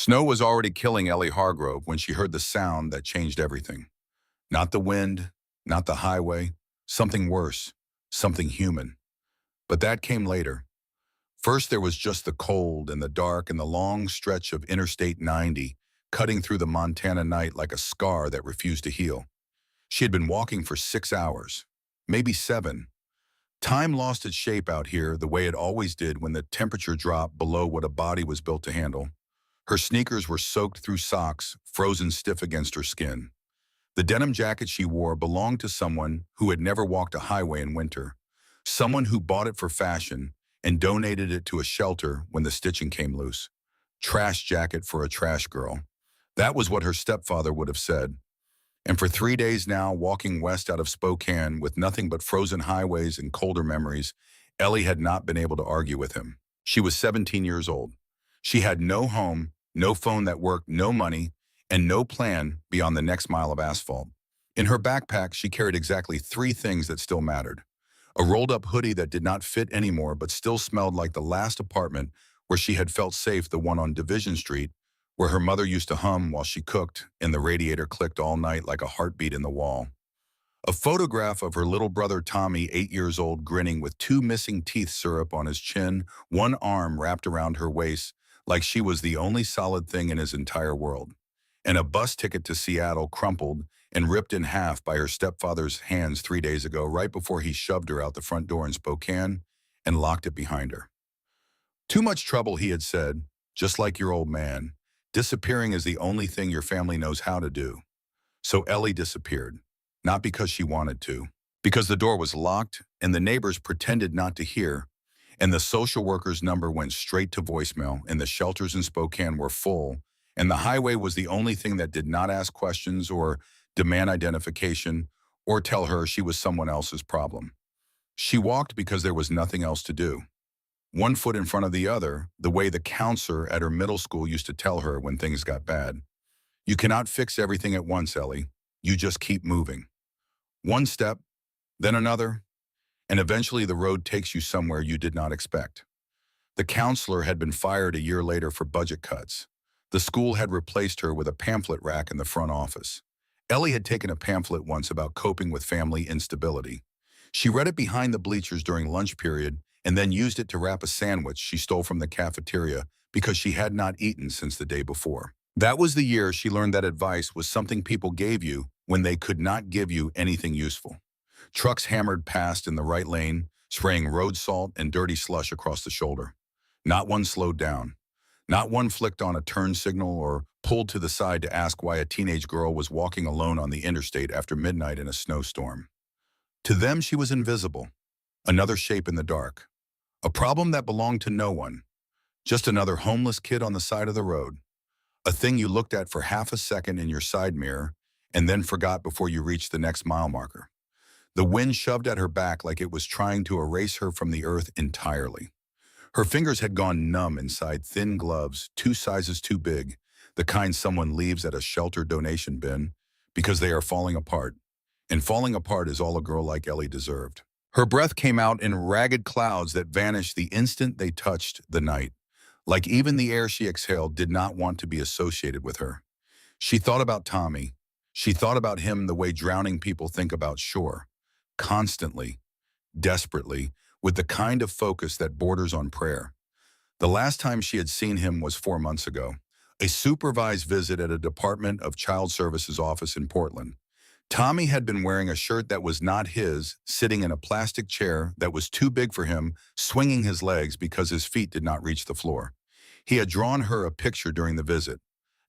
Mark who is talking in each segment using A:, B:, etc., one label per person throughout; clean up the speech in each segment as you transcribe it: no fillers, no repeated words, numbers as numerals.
A: Snow was already killing Ellie Hargrove when she heard the sound that changed everything. Not the wind, not the highway, something worse, something human. But that came later. First, there was just the cold and the dark and the long stretch of Interstate 90, cutting through the Montana night like a scar that refused to heal. She had been walking for 6 hours, maybe 7. Time lost its shape out here the way it always did when the temperature dropped below what a body was built to handle. Her sneakers were soaked through socks, frozen stiff against her skin. The denim jacket she wore belonged to someone who had never walked a highway in winter, someone who bought it for fashion and donated it to a shelter when the stitching came loose. Trash jacket for a trash girl. That was what her stepfather would have said. And for 3 days now, walking west out of Spokane with nothing but frozen highways and colder memories, Ellie had not been able to argue with him. She was 17 years old. She had no home, no phone that worked, no money, and no plan beyond the next mile of asphalt. In her backpack, she carried exactly 3 things that still mattered. A rolled-up hoodie that did not fit anymore but still smelled like the last apartment where she had felt safe, the one on Division Street, where her mother used to hum while she cooked and the radiator clicked all night like a heartbeat in the wall. A photograph of her little brother Tommy, 8 years old, grinning with 2 missing teeth syrup on his chin, one arm wrapped around her waist like she was the only solid thing in his entire world. And a bus ticket to Seattle crumpled and ripped in half by her stepfather's hands 3 days ago, right before he shoved her out the front door in Spokane and locked it behind her. Too much trouble, he had said, just like your old man. Disappearing is the only thing your family knows how to do. So Ellie disappeared, not because she wanted to, because the door was locked and the neighbors pretended not to hear, and the social worker's number went straight to voicemail, and the shelters in Spokane were full, and the highway was the only thing that did not ask questions or demand identification or tell her she was someone else's problem. She walked because there was nothing else to do. One foot in front of the other, the way the counselor at her middle school used to tell her when things got bad. You cannot fix everything at once, Ellie. You just keep moving. One step, then another, and eventually the road takes you somewhere you did not expect. The counselor had been fired a year later for budget cuts. The school had replaced her with a pamphlet rack in the front office. Ellie had taken a pamphlet once about coping with family instability. She read it behind the bleachers during lunch period and then used it to wrap a sandwich she stole from the cafeteria because she had not eaten since the day before. That was the year she learned that advice was something people gave you when they could not give you anything useful. Trucks hammered past in the right lane, spraying road salt and dirty slush across the shoulder. Not one slowed down. Not one flicked on a turn signal or pulled to the side to ask why a teenage girl was walking alone on the interstate after midnight in a snowstorm. To them, she was invisible, another shape in the dark. A problem that belonged to no one, just another homeless kid on the side of the road. A thing you looked at for half a second in your side mirror and then forgot before you reached the next mile marker. The wind shoved at her back like it was trying to erase her from the earth entirely. Her fingers had gone numb inside thin gloves, 2 sizes too big, the kind someone leaves at a shelter donation bin, because they are falling apart. And falling apart is all a girl like Ellie deserved. Her breath came out in ragged clouds that vanished the instant they touched the night, like even the air she exhaled did not want to be associated with her. She thought about Tommy. She thought about him the way drowning people think about shore, constantly, desperately, with the kind of focus that borders on prayer. The last time she had seen him was 4 months ago, a supervised visit at a Department of Child Services office in Portland. Tommy had been wearing a shirt that was not his, sitting in a plastic chair that was too big for him, swinging his legs because his feet did not reach the floor. He had drawn her a picture during the visit,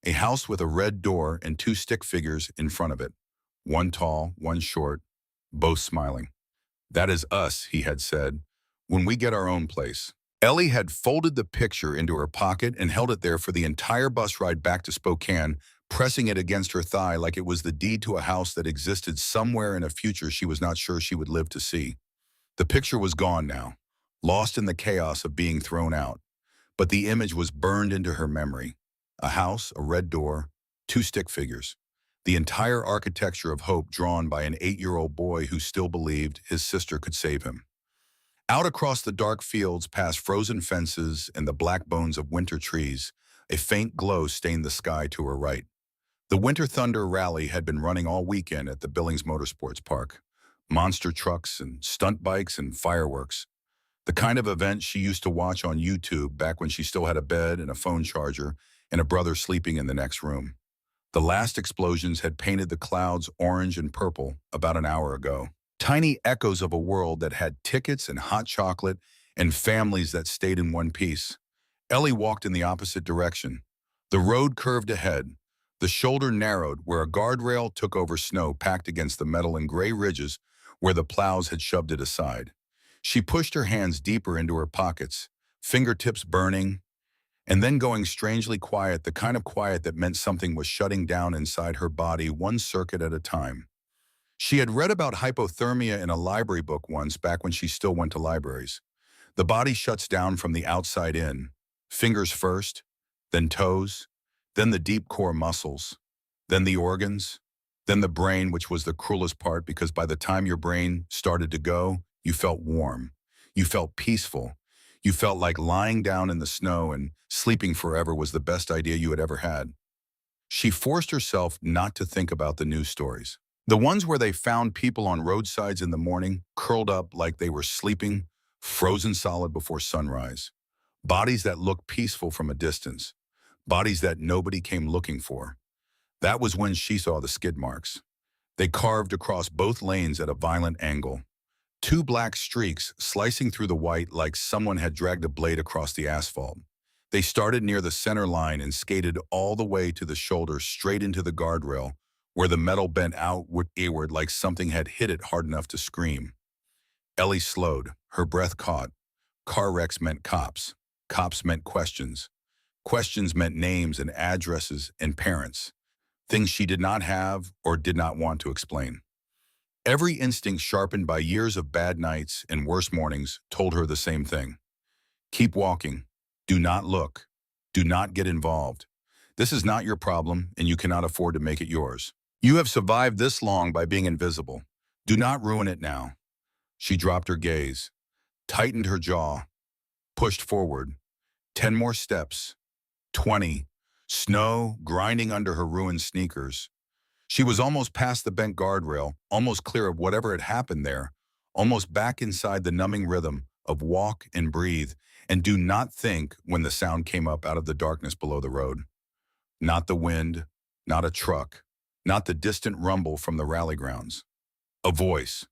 A: a house with a red door and 2 stick figures in front of it, one tall, one short, both smiling. That is us, he had said, when we get our own place. Ellie had folded the picture into her pocket and held it there for the entire bus ride back to Spokane, pressing it against her thigh like it was the deed to a house that existed somewhere in a future she was not sure she would live to see. The picture was gone now, lost in the chaos of being thrown out, but the image was burned into her memory. A house, a red door, 2 stick figures. The entire architecture of hope drawn by an 8-year-old boy who still believed his sister could save him. Out across the dark fields past frozen fences and the black bones of winter trees, A faint glow stained the sky to her right. The Winter Thunder Rally had been running all weekend at the Billings Motorsports Park. Monster trucks and stunt bikes and fireworks. The kind of event she used to watch on YouTube back when she still had a bed and a phone charger and a brother sleeping in the next room. The last explosions had painted the clouds orange and purple about an hour ago. Tiny echoes of a world that had tickets and hot chocolate and families that stayed in one piece. Ellie walked in the opposite direction. The road curved ahead. The shoulder narrowed where a guardrail took over snow packed against the metal and gray ridges where the plows had shoved it aside. She pushed her hands deeper into her pockets, fingertips burning, and then going strangely quiet, the kind of quiet that meant something was shutting down inside her body one circuit at a time. She had read about hypothermia in a library book once back when she still went to libraries. The body shuts down from the outside in, fingers first, then toes, then the deep core muscles, then the organs, then the brain, which was the cruelest part because by the time your brain started to go, you felt warm. You felt peaceful. You felt like lying down in the snow and sleeping forever was the best idea you had ever had. She forced herself not to think about the news stories. The ones where they found people on roadsides in the morning, curled up like they were sleeping, frozen solid before sunrise. Bodies that looked peaceful from a distance. Bodies that nobody came looking for. That was when she saw the skid marks. They carved across both lanes at a violent angle. Two black streaks slicing through the white like someone had dragged a blade across the asphalt. They started near the center line and skated all the way to the shoulder straight into the guardrail, where the metal bent outward like something had hit it hard enough to scream. Ellie slowed, her breath caught. Car wrecks meant cops. Cops meant questions. Questions meant names and addresses and parents. Things she did not have or did not want to explain. Every instinct sharpened by years of bad nights and worse mornings told her the same thing. Keep walking. Do not look. Do not get involved. This is not your problem, and you cannot afford to make it yours. You have survived this long by being invisible. Do not ruin it now. She dropped her gaze, tightened her jaw, pushed forward. 10 more steps. 20. Snow grinding under her ruined sneakers. She was almost past the bent guardrail, almost clear of whatever had happened there, almost back inside the numbing rhythm of walk and breathe and do not think when the sound came up out of the darkness below the road. Not the wind, not a truck, not the distant rumble from the rally grounds. A voice,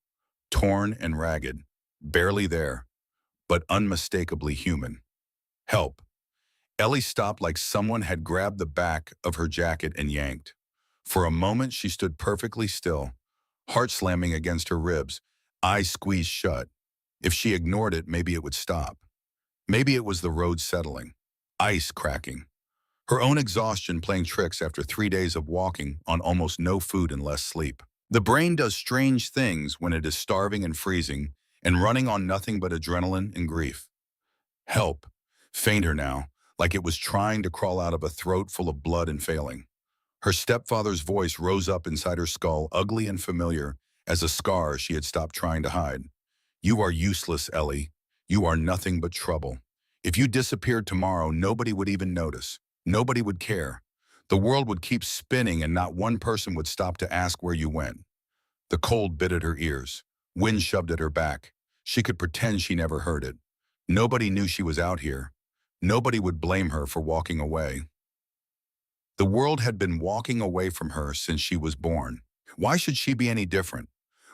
A: torn and ragged, barely there, but unmistakably human. Help. Ellie stopped like someone had grabbed the back of her jacket and yanked. For a moment, she stood perfectly still, heart slamming against her ribs, eyes squeezed shut. If she ignored it, maybe it would stop. Maybe it was the road settling, ice cracking, her own exhaustion playing tricks after 3 days of walking on almost no food and less sleep. The brain does strange things when it is starving and freezing and running on nothing but adrenaline and grief. Help, fainter now, like it was trying to crawl out of a throat full of blood and failing. Her stepfather's voice rose up inside her skull, ugly and familiar, as a scar she had stopped trying to hide. You are useless, Ellie. You are nothing but trouble. If you disappeared tomorrow, nobody would even notice. Nobody would care. The world would keep spinning and not one person would stop to ask where you went. The cold bit at her ears. Wind shoved at her back. She could pretend she never heard it. Nobody knew she was out here. Nobody would blame her for walking away. The world had been walking away from her since she was born. Why should she be any different?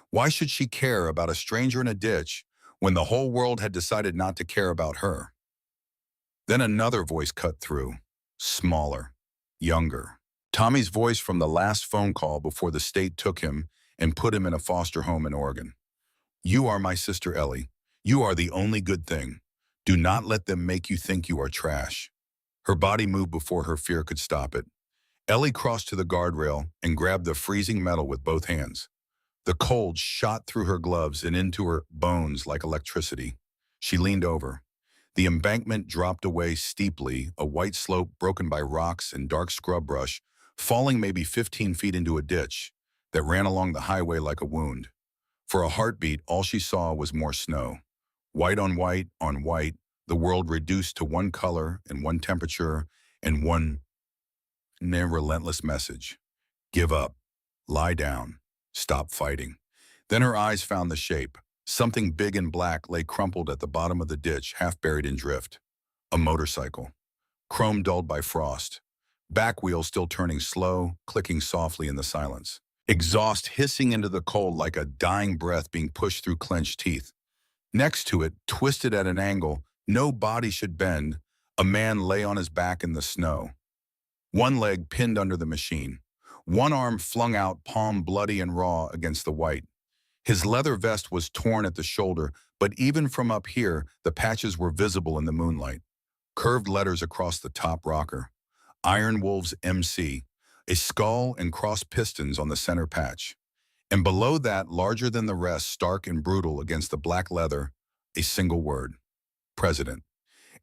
A: Why should she care about a stranger in a ditch when the whole world had decided not to care about her? Then another voice cut through, smaller, younger. Tommy's voice from the last phone call before the state took him and put him in a foster home in Oregon. You are my sister, Ellie. You are the only good thing. Do not let them make you think you are trash. Her body moved before her fear could stop it. Ellie crossed to the guardrail and grabbed the freezing metal with both hands. The cold shot through her gloves and into her bones like electricity. She leaned over. The embankment dropped away steeply, a white slope broken by rocks and dark scrub brush, falling maybe 15 feet into a ditch that ran along the highway like a wound. For a heartbeat, all she saw was more snow. White on white, the world reduced to one color and one temperature, and one relentless message: give up, lie down, stop fighting. Then her eyes found the shape. Something big and black lay crumpled at the bottom of the ditch, half buried in drift. A motorcycle, chrome dulled by frost. Back wheel still turning slow, clicking softly in the silence. Exhaust hissing into the cold like a dying breath being pushed through clenched teeth. Next to it, twisted at an angle no body should bend, a man lay on his back in the snow. One leg pinned under the machine. One arm flung out, palm bloody and raw against the white. His leather vest was torn at the shoulder, but even from up here, the patches were visible in the moonlight. Curved letters across the top rocker. Iron Wolves MC, a skull and crossed pistons on the center patch. And below that, larger than the rest, stark and brutal against the black leather, a single word: President.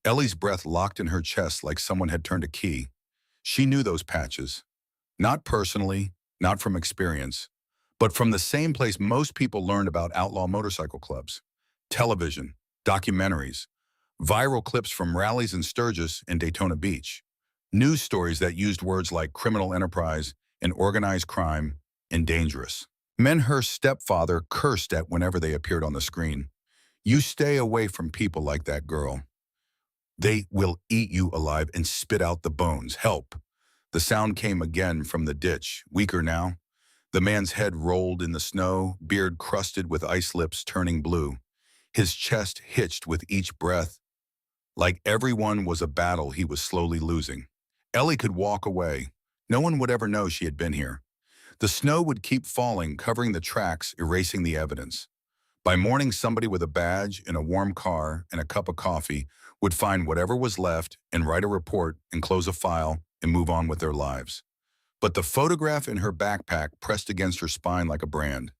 A: Ellie's breath locked in her chest like someone had turned a key. She knew those patches. Not personally, not from experience, but from the same place most people learned about outlaw motorcycle clubs. Television, documentaries, viral clips from rallies in Sturgis and Daytona Beach. News stories that used words like criminal enterprise and organized crime and dangerous. Men her stepfather cursed at whenever they appeared on the screen. You stay away from people like that, girl. They will eat you alive and spit out the bones. Help. The sound came again from the ditch, weaker now. The man's head rolled in the snow, beard crusted with ice lips turning blue. His chest hitched with each breath. Like everyone was a battle he was slowly losing. Ellie could walk away. No one would ever know she had been here. The snow would keep falling, covering the tracks, erasing the evidence. By morning, somebody with a badge, in a warm car, and a cup of coffee would find whatever was left and write a report and close a file and move on with their lives. But the photograph in her backpack pressed against her spine like a brand.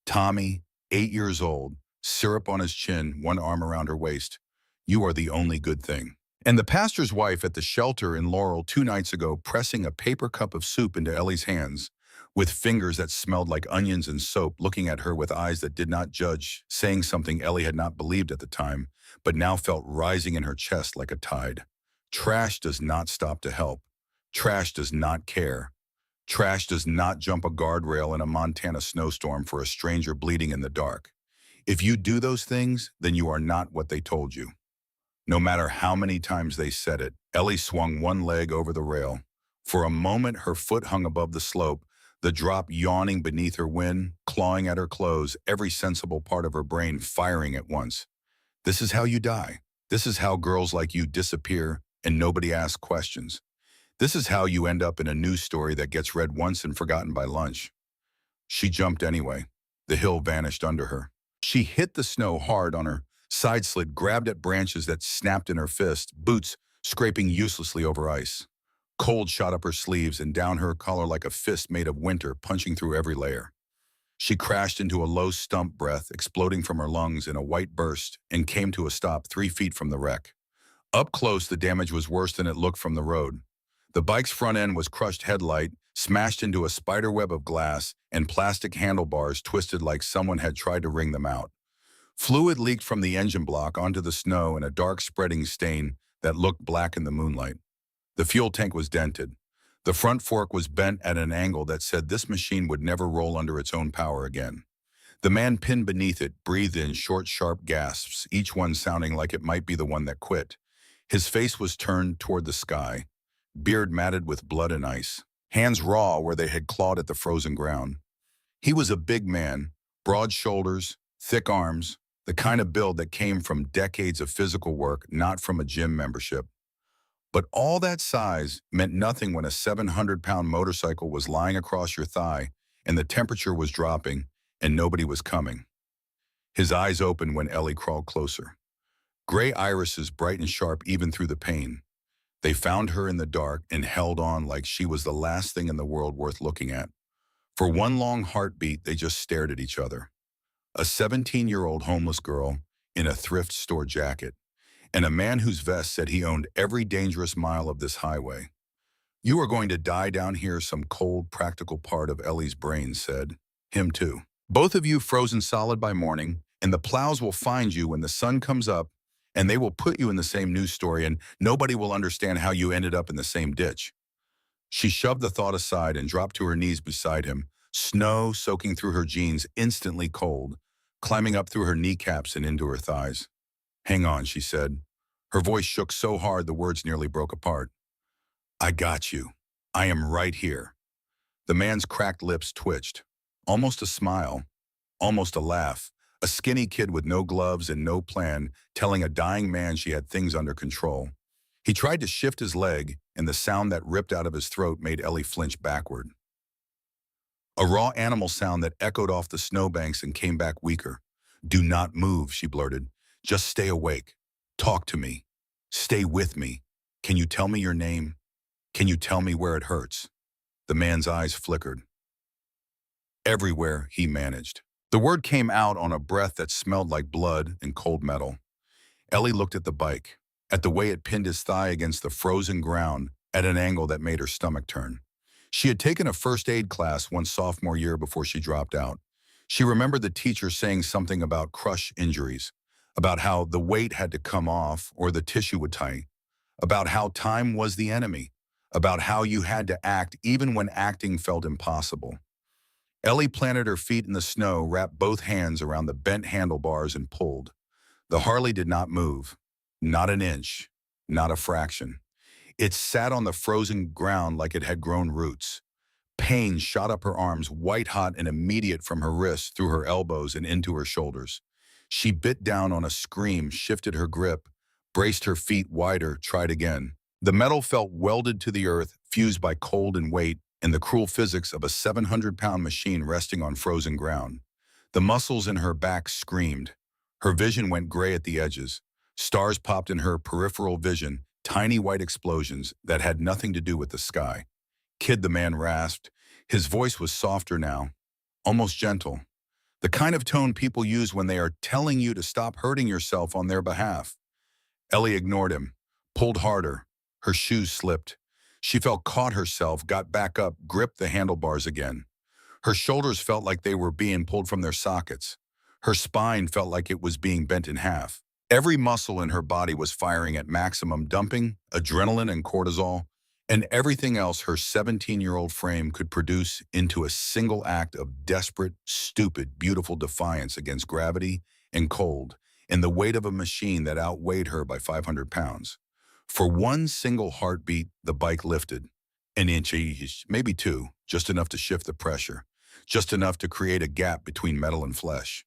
A: Tommy, 8 years old, syrup on his chin, one arm around her waist. You are the only good thing. And the pastor's wife at the shelter in Laurel 2 nights ago pressing a paper cup of soup into Ellie's hands, with fingers that smelled like onions and soap, looking at her with eyes that did not judge, saying something Ellie had not believed at the time, but now felt rising in her chest like a tide. Trash does not stop to help. Trash does not care. Trash does not jump a guardrail in a Montana snowstorm for a stranger bleeding in the dark. If you do those things, then you are not what they told you. No matter how many times they said it, Ellie swung one leg over the rail. For a moment, her foot hung above the slope, the drop yawning beneath her wind, clawing at her clothes, every sensible part of her brain firing at once. This is how you die. This is how girls like you disappear and nobody asks questions. This is how you end up in a news story that gets read once and forgotten by lunch. She jumped anyway. The hill vanished under her. She hit the snow hard on her side slit, grabbed at branches that snapped in her fist, boots scraping uselessly over ice. Cold shot up her sleeves and down her collar like a fist made of winter, punching through every layer. She crashed into a low stump, breath exploding from her lungs in a white burst, and came to a stop 3 feet from the wreck. Up close, the damage was worse than it looked from the road. The bike's front end was crushed, headlight smashed into a spiderweb of glass, and plastic handlebars twisted like someone had tried to wring them out. Fluid leaked from the engine block onto the snow in a dark spreading stain that looked black in the moonlight. The fuel tank was dented. The front fork was bent at an angle that said this machine would never roll under its own power again. The man pinned beneath it breathed in short, sharp gasps, each one sounding like it might be the one that quit. His face was turned toward the sky, beard matted with blood and ice, hands raw where they had clawed at the frozen ground. He was a big man, broad shoulders, thick arms, the kind of build that came from decades of physical work, not from a gym membership. But all that size meant nothing when a 700-pound motorcycle was lying across your thigh and the temperature was dropping and nobody was coming. His eyes opened when Ellie crawled closer. Gray irises bright and sharp even through the pain. They found her in the dark and held on like she was the last thing in the world worth looking at. For one long heartbeat, they just stared at each other. A 17-year-old homeless girl in a thrift store jacket, and a man whose vest said he owned every dangerous mile of this highway. You are going to die down here, some cold, practical part of Ellie's brain said. Him too. Both of you frozen solid by morning, and the plows will find you when the sun comes up And they will put you in the same news story and nobody will understand how you ended up in the same ditch. She shoved the thought aside and dropped to her knees beside him, snow soaking through her jeans, instantly cold, climbing up through her kneecaps and into her thighs. Hang on, she said. Her voice shook so hard the words nearly broke apart. I got you. I am right here. The man's cracked lips twitched. Almost a smile, almost a laugh. A skinny kid with no gloves and no plan, telling a dying man she had things under control. He tried to shift his leg, and the sound that ripped out of his throat made Ellie flinch backward. A raw animal sound that echoed off the snowbanks and came back weaker. Do not move, she blurted. Just stay awake. Talk to me. Stay with me. Can you tell me your name? Can you tell me where it hurts? The man's eyes flickered. Everywhere, he managed. The word came out on a breath that smelled like blood and cold metal. Ellie looked at the bike, at the way it pinned his thigh against the frozen ground at an angle that made her stomach turn. She had taken a first aid class one sophomore year before she dropped out. She remembered the teacher saying something about crush injuries, about how the weight had to come off or the tissue would tighten, about how time was the enemy, about how you had to act even when acting felt impossible. Ellie planted her feet in the snow, wrapped both hands around the bent handlebars and pulled. The Harley did not move, not an inch, not a fraction. It sat on the frozen ground like it had grown roots. Pain shot up her arms, white-hot and immediate from her wrists through her elbows and into her shoulders. She bit down on a scream, shifted her grip, braced her feet wider, tried again. The metal felt welded to the earth, fused by cold and weight, and the cruel physics of a 700-pound machine resting on frozen ground. The muscles in her back screamed. Her vision went gray at the edges. Stars popped in her peripheral vision, tiny white explosions that had nothing to do with the sky. Kid, the man rasped. His voice was softer now, almost gentle. The kind of tone people use when they are telling you to stop hurting yourself on their behalf. Ellie ignored him, pulled harder. Her shoes slipped. She felt caught herself, got back up, gripped the handlebars again. Her shoulders felt like they were being pulled from their sockets. Her spine felt like it was being bent in half. Every muscle in her body was firing at maximum, dumping adrenaline and cortisol, and everything else her 17-year-old frame could produce into a single act of desperate, stupid, beautiful defiance against gravity and cold, and the weight of a machine that outweighed her by 500 pounds. For one single heartbeat, the bike lifted. An inch each, maybe two, just enough to shift the pressure, just enough to create a gap between metal and flesh.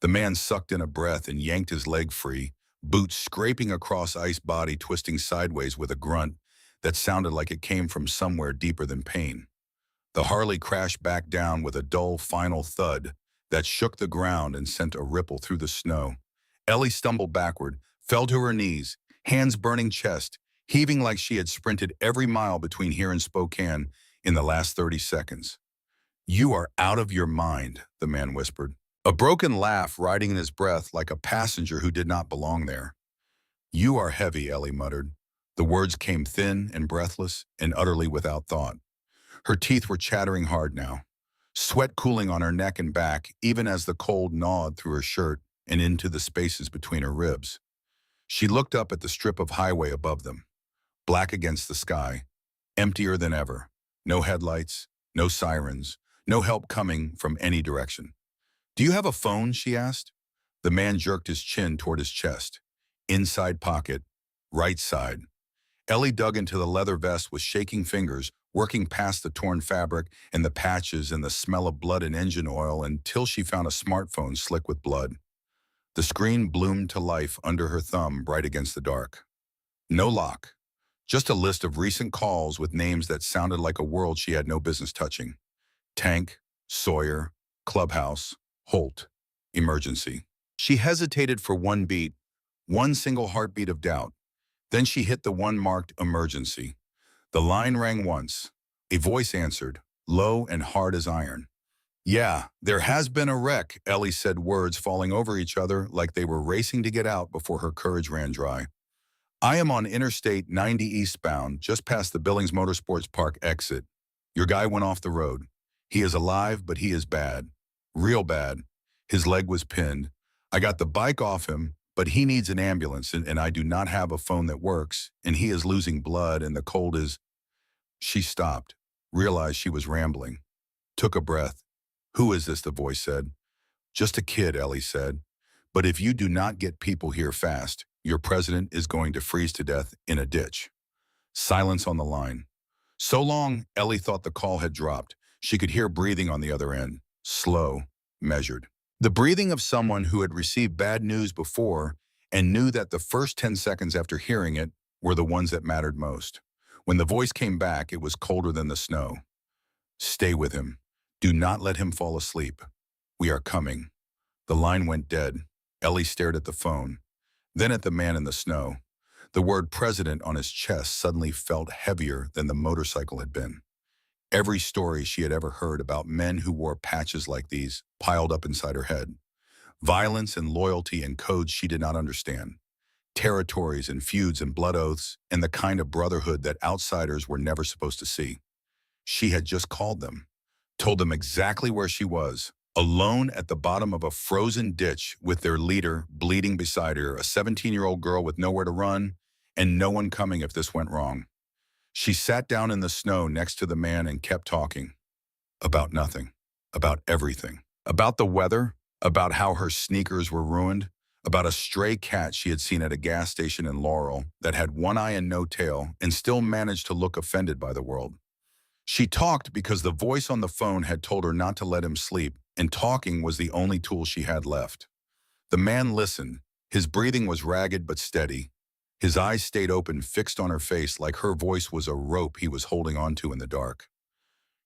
A: The man sucked in a breath and yanked his leg free, boots scraping across ice body, twisting sideways with a grunt that sounded like it came from somewhere deeper than pain. The Harley crashed back down with a dull final thud that shook the ground and sent a ripple through the snow. Ellie stumbled backward, fell to her knees, hands burning chest, heaving like she had sprinted every mile between here and Spokane in the last 30 seconds. You are out of your mind, the man whispered. A broken laugh riding in his breath like a passenger who did not belong there. You are heavy, Ellie muttered. The words came thin and breathless and utterly without thought. Her teeth were chattering hard now, sweat cooling on her neck and back even as the cold gnawed through her shirt and into the spaces between her ribs. She looked up at the strip of highway above them, black against the sky, emptier than ever. No headlights, no sirens, no help coming from any direction. Do you have a phone? She asked. The man jerked his chin toward his chest. Inside pocket, right side. Ellie dug into the leather vest with shaking fingers, working past the torn fabric and the patches and the smell of blood and engine oil until she found a smartphone slick with blood. The screen bloomed to life under her thumb, bright against the dark. No lock, just a list of recent calls with names that sounded like a world she had no business touching. Tank, Sawyer, Clubhouse, Holt, emergency. She hesitated for one beat, one single heartbeat of doubt. Then she hit the one marked emergency. The line rang once. A voice answered, low and hard as iron. Yeah, there has been a wreck, Ellie said, words falling over each other like they were racing to get out before her courage ran dry. I am on Interstate 90 eastbound, just past the Billings Motorsports Park exit. Your guy went off the road. He is alive, but he is bad. Real bad. His leg was pinned. I got the bike off him, but he needs an ambulance, and I do not have a phone that works, and he is losing blood, and the cold is—" She stopped, realized she was rambling, took a breath. "Who is this?" the voice said. "Just a kid," Ellie said. "But if you do not get people here fast, your president is going to freeze to death in a ditch." Silence on the line. "So long," Ellie thought the call had dropped. She could hear breathing on the other end, slow, measured. The breathing of someone who had received bad news before and knew that the first 10 seconds after hearing it were the ones that mattered most. When the voice came back, it was colder than the snow. "Stay with him. Do not let him fall asleep. We are coming." The line went dead. Ellie stared at the phone, then at the man in the snow. The word president on his chest suddenly felt heavier than the motorcycle had been. Every story she had ever heard about men who wore patches like these piled up inside her head. Violence and loyalty and codes she did not understand. Territories and feuds and blood oaths and the kind of brotherhood that outsiders were never supposed to see. She had just called them, told them exactly where she was, alone at the bottom of a frozen ditch with their leader bleeding beside her, a 17-year-old girl with nowhere to run and no one coming if this went wrong. She sat down in the snow next to the man and kept talking. About nothing. About everything. About the weather. About how her sneakers were ruined. About a stray cat she had seen at a gas station in Laurel that had one eye and no tail and still managed to look offended by the world. She talked because the voice on the phone had told her not to let him sleep, and talking was the only tool she had left. The man listened. His breathing was ragged but steady. His eyes stayed open, fixed on her face like her voice was a rope he was holding onto in the dark.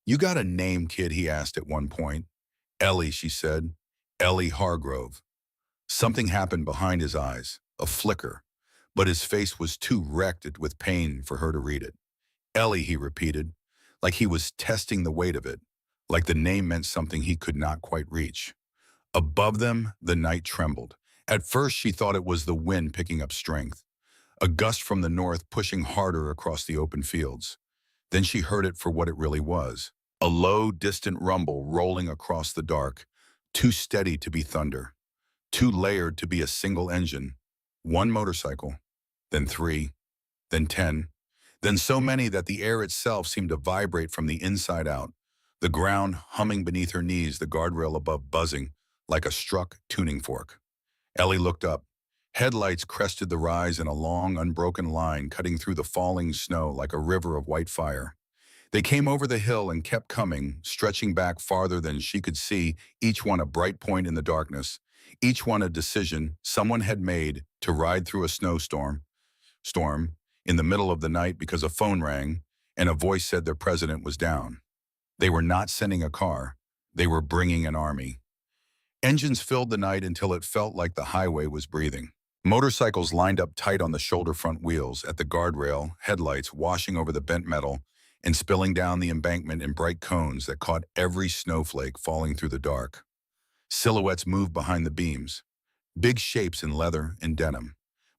A: "You got a name, kid?" he asked at one point. "Ellie," she said. "Ellie Hargrove." Something happened behind his eyes, a flicker, but his face was too wrecked with pain for her to read it. "Ellie," he repeated, like he was testing the weight of it, like the name meant something he could not quite reach. Above them, the night trembled. At first, she thought it was the wind picking up strength, a gust from the north pushing harder across the open fields. Then she heard it for what it really was, a low, distant rumble rolling across the dark, too steady to be thunder, too layered to be a single engine. One motorcycle, then 3, then 10, then so many that the air itself seemed to vibrate from the inside out, the ground humming beneath her knees, the guardrail above buzzing like a struck tuning fork. Ellie looked up. Headlights crested the rise in a long, unbroken line cutting through the falling snow like a river of white fire. They came over the hill and kept coming, stretching back farther than she could see, each one a bright point in the darkness, each one a decision someone had made to ride through a snowstorm in the middle of the night because a phone rang and a voice said their president was down. They were not sending a car. They were bringing an army. Engines filled the night until it felt like the highway was breathing. Motorcycles lined up tight on the shoulder front wheels, at the guardrail, headlights washing over the bent metal and spilling down the embankment in bright cones that caught every snowflake falling through the dark. Silhouettes moved behind the beams, big shapes in leather and denim,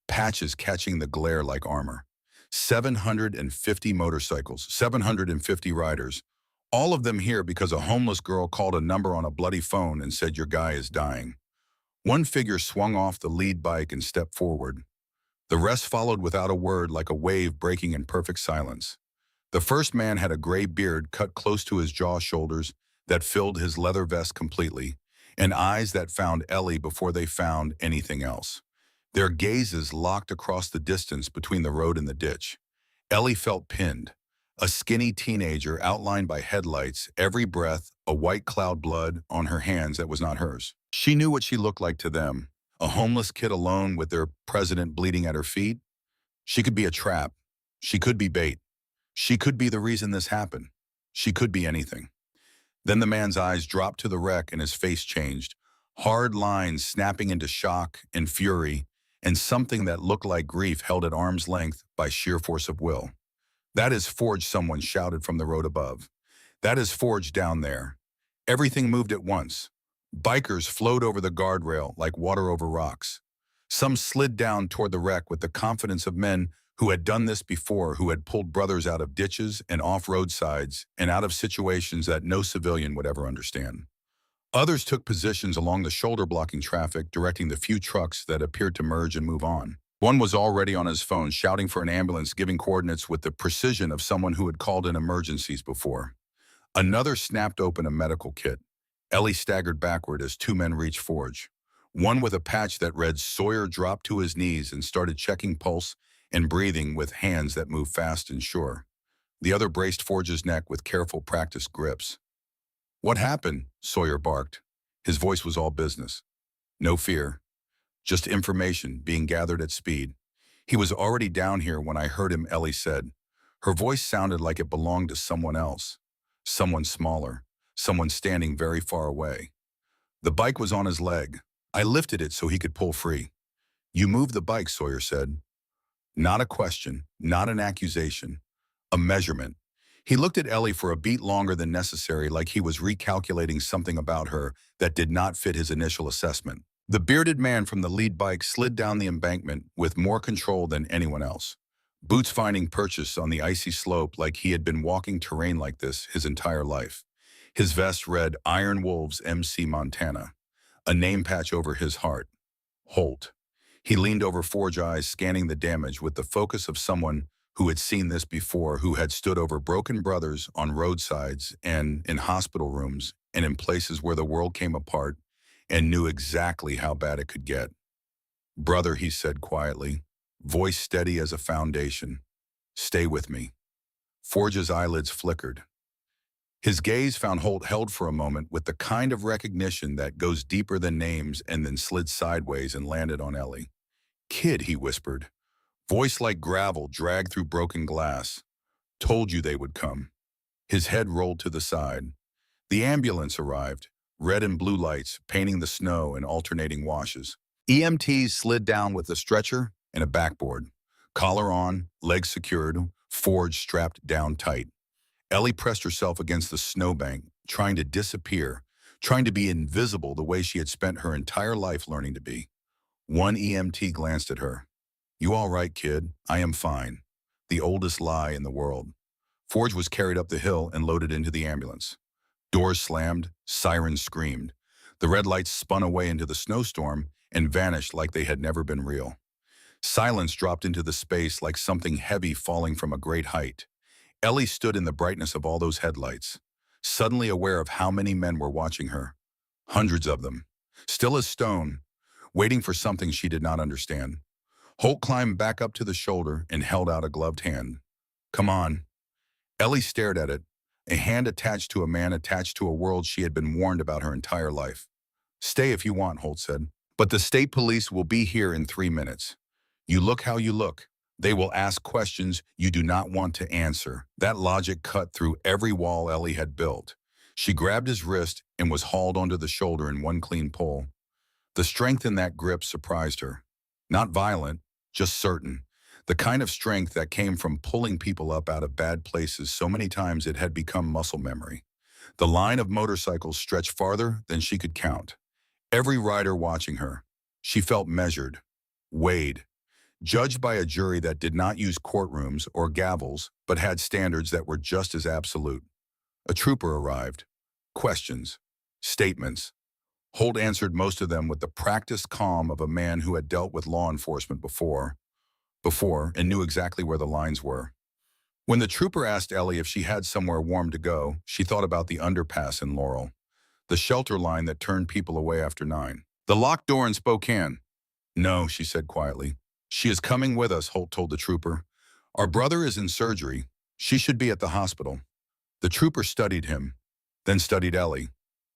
A: patches catching the glare like armor. 750 motorcycles, 750 riders, all of them here because a homeless girl called a number on a bloody phone and said your guy is dying. One figure swung off the lead bike and stepped forward. The rest followed without a word, like a wave breaking in perfect silence. The first man had a gray beard cut close to his jaw shoulders that filled his leather vest completely, and eyes that found Ellie before they found anything else. Their gazes locked across the distance between the road and the ditch. Ellie felt pinned, a skinny teenager outlined by headlights, every breath a white cloud blood on her hands that was not hers. She knew what she looked like to them, a homeless kid alone with their president bleeding at her feet. She could be a trap. She could be bait. She could be the reason this happened. She could be anything. Then the man's eyes dropped to the wreck and his face changed, hard lines snapping into shock and fury, and something that looked like grief held at arm's length by sheer force of will. "That is Forge," someone shouted from the road above. "That is Forge down there." Everything moved at once. Bikers flowed over the guardrail like water over rocks. Some slid down toward the wreck with the confidence of men who had done this before, who had pulled brothers out of ditches and off roadsides and out of situations that no civilian would ever understand. Others took positions along the shoulder blocking traffic, directing the few trucks that appeared to merge and move on. One was already on his phone, shouting for an ambulance, giving coordinates with the precision of someone who had called in emergencies before. Another snapped open a medical kit. Ellie staggered backward as two men reached Forge. One with a patch that read Sawyer dropped to his knees and started checking pulse and breathing with hands that moved fast and sure. The other braced Forge's neck with careful practiced grips. "What happened?" Sawyer barked. His voice was all business. No fear, just information being gathered at speed. "He was already down here when I heard him," Ellie said. Her voice sounded like it belonged to someone else. Someone smaller. Someone standing very far away. "The bike was on his leg. I lifted it so he could pull free." "You moved the bike," Sawyer said. Not a question, not an accusation. A measurement. He looked at Ellie for a beat longer than necessary, like he was recalculating something about her that did not fit his initial assessment. The bearded man from the lead bike slid down the embankment with more control than anyone else. Boots finding purchase on the icy slope like he had been walking terrain like this his entire life. His vest read Iron Wolves MC Montana, a name patch over his heart. Holt. He leaned over Forge eyes, scanning the damage with the focus of someone who had seen this before, who had stood over broken brothers on roadsides and in hospital rooms and in places where the world came apart and knew exactly how bad it could get. "Brother," he said quietly, voice steady as a foundation. "Stay with me." Forge's eyelids flickered. His gaze found Holt held for a moment with the kind of recognition that goes deeper than names and then slid sideways and landed on Ellie. "Kid," he whispered, voice like gravel dragged through broken glass. "Told you they would come." His head rolled to the side. The ambulance arrived, red and blue lights painting the snow in alternating washes. EMTs slid down with a stretcher and a backboard. Collar on, legs secured, Forge strapped down tight. Ellie pressed herself against the snowbank, trying to disappear, trying to be invisible the way she had spent her entire life learning to be. One EMT glanced at her. "You all right, kid? I am fine." The oldest lie in the world. Forge was carried up the hill and loaded into the ambulance. Doors slammed, sirens screamed. The red lights spun away into the snowstorm and vanished like they had never been real. Silence dropped into the space like something heavy falling from a great height. Ellie stood in the brightness of all those headlights, suddenly aware of how many men were watching her. Hundreds of them, still as stone, waiting for something she did not understand. Holt climbed back up to the shoulder and held out a gloved hand. "Come on." Ellie stared at it, a hand attached to a man attached to a world she had been warned about her entire life. "Stay if you want," Holt said. "But the state police will be here in 3 minutes. You look how you look. They will ask questions you do not want to answer." That logic cut through every wall Ellie had built. She grabbed his wrist and was hauled onto the shoulder in one clean pull. The strength in that grip surprised her. Not violent, just certain. The kind of strength that came from pulling people up out of bad places so many times it had become muscle memory. The line of motorcycles stretched farther than she could count. Every rider watching her. She felt measured, weighed, judged by a jury that did not use courtrooms or gavels, but had standards that were just as absolute. A trooper arrived. Questions. Statements. Holt answered most of them with the practiced calm of a man who had dealt with law enforcement before, and knew exactly where the lines were. When the trooper asked Ellie if she had somewhere warm to go, she thought about the underpass in Laurel, the shelter line that turned people away after 9. "The locked door in Spokane." "No," she said quietly. "She is coming with us," Holt told the trooper. "Our brother is in surgery. She should be at the hospital." The trooper studied him, then studied Ellie,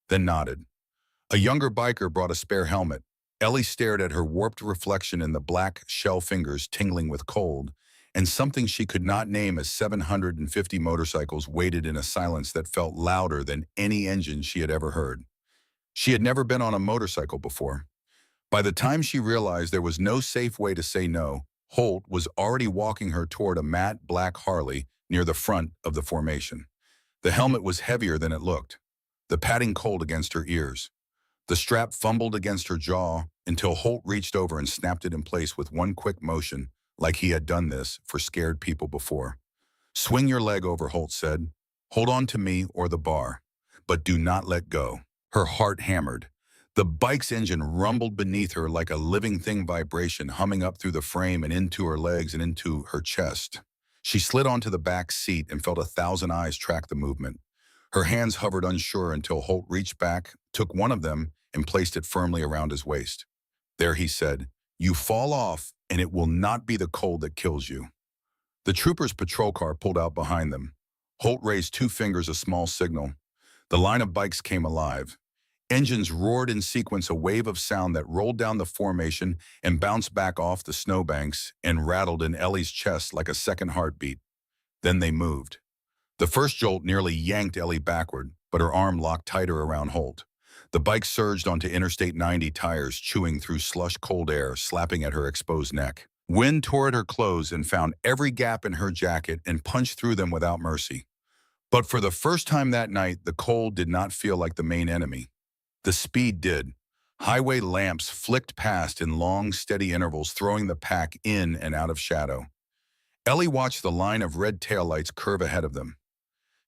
A: then nodded. A younger biker brought a spare helmet. Ellie stared at her warped reflection in the black shell fingers tingling with cold, and something she could not name as 750 motorcycles waited in a silence that felt louder than any engine she had ever heard. She had never been on a motorcycle before. By the time she realized there was no safe way to say no, Holt was already walking her toward a matte black Harley near the front of the formation. The helmet was heavier than it looked, the padding cold against her ears. The strap fumbled against her jaw until Holt reached over and snapped it in place with one quick motion, like he had done this for scared people before. "Swing your leg over," Holt said. "Hold on to me or the bar, but do not let go." Her heart hammered. The bike's engine rumbled beneath her like a living thing vibration, humming up through the frame and into her legs and into her chest. She slid onto the back seat and felt 1,000 eyes track the movement. Her hands hovered unsure until Holt reached back, took one of them, and placed it firmly around his waist. There he said, "You fall off, and it will not be the cold that kills you." The trooper's patrol car pulled out behind them. Holt raised 2 fingers, a small signal. The line of bikes came alive. Engines roared in sequence, a wave of sound that rolled down the formation and bounced back off the snowbanks and rattled in Ellie's chest like a second heartbeat. Then they moved. The first jolt nearly yanked Ellie backward, but her arm locked tighter around Holt. The bike surged onto Interstate 90 tires, chewing through slush-cold air, slapping at her exposed neck. Wind tore at her clothes and found every gap in her jacket and punched through them without mercy. But for the first time that night, the cold did not feel like the main enemy. The speed did. Highway lamps flicked past in long, steady intervals, throwing the pack in and out of shadow. Ellie watched the line of red taillights curve ahead of them.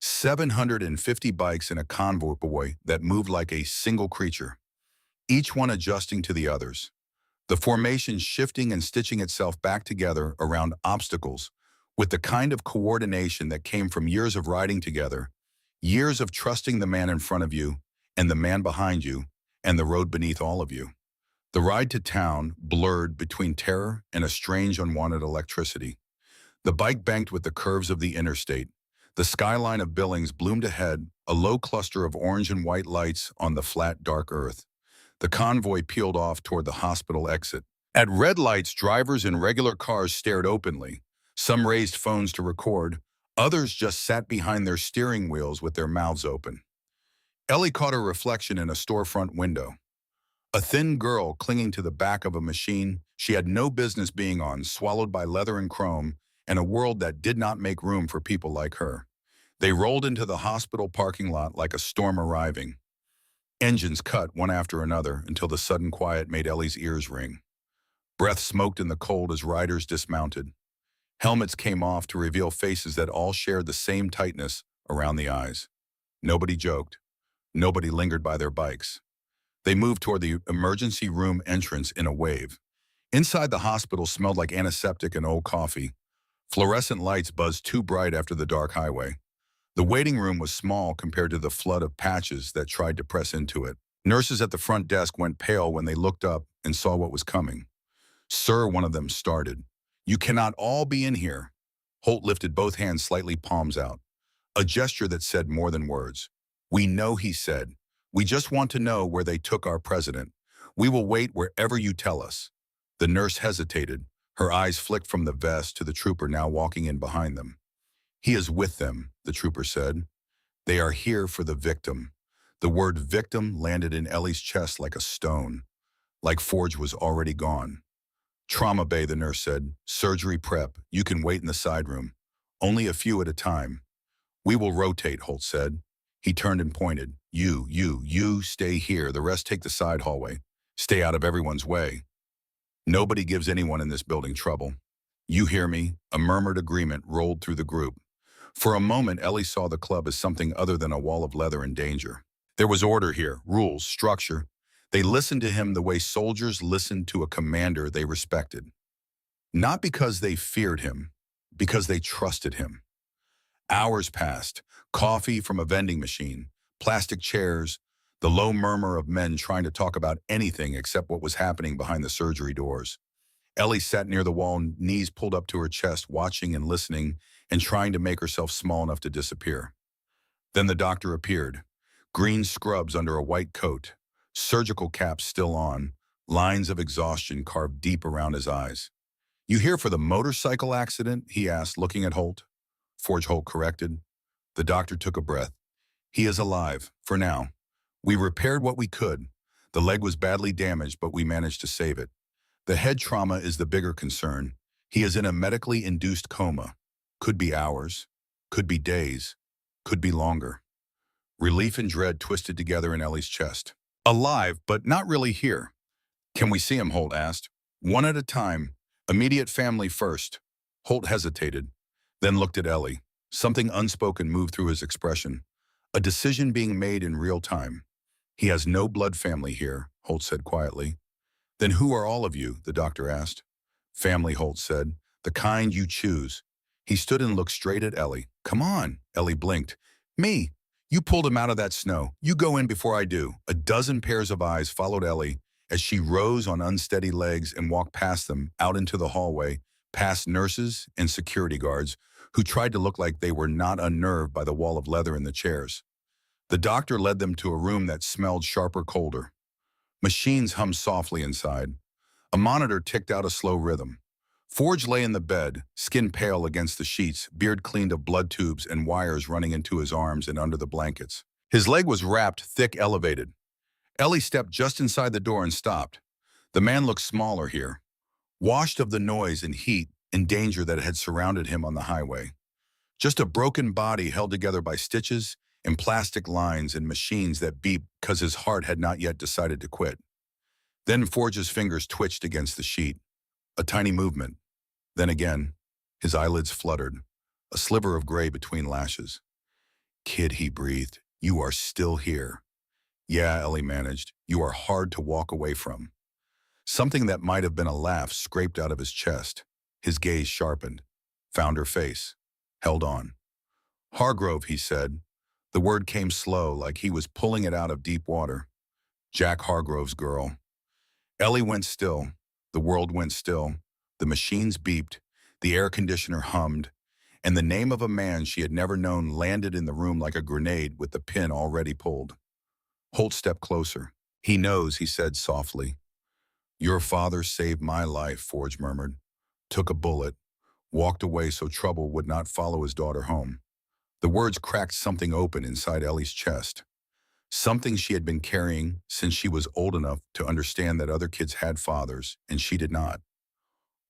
A: 750 bikes in a convoy that moved like a single creature, each one adjusting to the others. The formation shifting and stitching itself back together around obstacles with the kind of coordination that came from years of riding together, years of trusting the man in front of you and the man behind you and the road beneath all of you. The ride to town blurred between terror and a strange unwanted electricity. The bike banked with the curves of the interstate. The skyline of Billings bloomed ahead, a low cluster of orange and white lights on the flat, dark earth. The convoy peeled off toward the hospital exit. At red lights, drivers in regular cars stared openly. Some raised phones to record. Others just sat behind their steering wheels with their mouths open. Ellie caught her reflection in a storefront window. A thin girl clinging to the back of a machine she had no business being on, swallowed by leather and chrome, and a world that did not make room for people like her. They rolled into the hospital parking lot like a storm arriving. Engines cut one after another until the sudden quiet made Ellie's ears ring. Breath smoked in the cold as riders dismounted. Helmets came off to reveal faces that all shared the same tightness around the eyes. Nobody joked. Nobody lingered by their bikes. They moved toward the emergency room entrance in a wave. Inside the hospital smelled like antiseptic and old coffee. Fluorescent lights buzzed too bright after the dark highway. The waiting room was small compared to the flood of patches that tried to press into it. Nurses at the front desk went pale when they looked up and saw what was coming. "Sir," one of them started. "You cannot all be in here." Holt lifted both hands slightly, palms out. A gesture that said more than words. "We know," he said. "We just want to know where they took our president. We will wait wherever you tell us." The nurse hesitated. Her eyes flicked from the vest to the trooper now walking in behind them. "He is with them," the trooper said. "They are here for the victim." The word victim landed in Ellie's chest like a stone. Like Forge was already gone. "Trauma bay," the nurse said. "Surgery prep. You can wait in the side room. Only a few at a time." "We will rotate," Holt said. He turned and pointed. You stay here. The rest take the side hallway. Stay out of everyone's way. Nobody gives anyone in this building trouble. You hear me?" A murmured agreement rolled through the group. For a moment, Ellie saw the club as something other than a wall of leather and danger. There was order here, rules, structure. They listened to him the way soldiers listened to a commander they respected. Not because they feared him, because they trusted him. Hours passed, coffee from a vending machine, plastic chairs, the low murmur of men trying to talk about anything except what was happening behind the surgery doors. Ellie sat near the wall, knees pulled up to her chest, watching and listening and trying to make herself small enough to disappear. Then the doctor appeared. Green scrubs under a white coat, surgical cap still on, lines of exhaustion carved deep around his eyes. "You here for the motorcycle accident?" he asked, looking at Holt. Forge, Holt corrected. The doctor took a breath. "He is alive, for now. We repaired what we could. The leg was badly damaged, but we managed to save it. The head trauma is the bigger concern. He is in a medically induced coma. Could be hours, could be days, could be longer." Relief and dread twisted together in Ellie's chest. "Alive, but not really here." "Can we see him?" Holt asked. "One at a time. Immediate family first." Holt hesitated, then looked at Ellie. Something unspoken moved through his expression. A decision being made in real time. He has no blood family here, Holt said quietly. Then who are all of you? The doctor asked. Family, Holt said. The kind you choose. He stood and looked straight at Ellie. Come on, Ellie blinked. Me. You pulled him out of that snow. You go in before I do. A dozen pairs of eyes followed Ellie as she rose on unsteady legs and walked past them, out into the hallway, past nurses and security guards who tried to look like they were not unnerved by the wall of leather in the chairs. The doctor led them to a room that smelled sharper, colder. Machines hummed softly inside. A monitor ticked out a slow rhythm. Forge lay in the bed, skin pale against the sheets, beard cleaned of blood tubes and wires running into his arms and under the blankets. His leg was wrapped, thick, elevated. Ellie stepped just inside the door and stopped. The man looked smaller here, washed of the noise and heat and danger that had surrounded him on the highway. Just a broken body held together by stitches and plastic lines and machines that beeped because his heart had not yet decided to quit. Then Forge's fingers twitched against the sheet. A tiny movement. Then again, his eyelids fluttered, a sliver of gray between lashes. Kid, he breathed, you are still here. Yeah, Ellie managed, you are hard to walk away from. Something that might have been a laugh scraped out of his chest. His gaze sharpened, found her face, held on. Hargrove, he said. The word came slow, like he was pulling it out of deep water. Jack Hargrove's girl. Ellie went still. The world went still. The machines beeped. The air conditioner hummed. And the name of a man she had never known landed in the room like a grenade with the pin already pulled. Holt stepped closer. He knows, he said softly. Your father saved my life, Forge murmured. Took a bullet. Walked away so trouble would not follow his daughter home. The words cracked something open inside Ellie's chest. Something she had been carrying since she was old enough to understand that other kids had fathers, and she did not.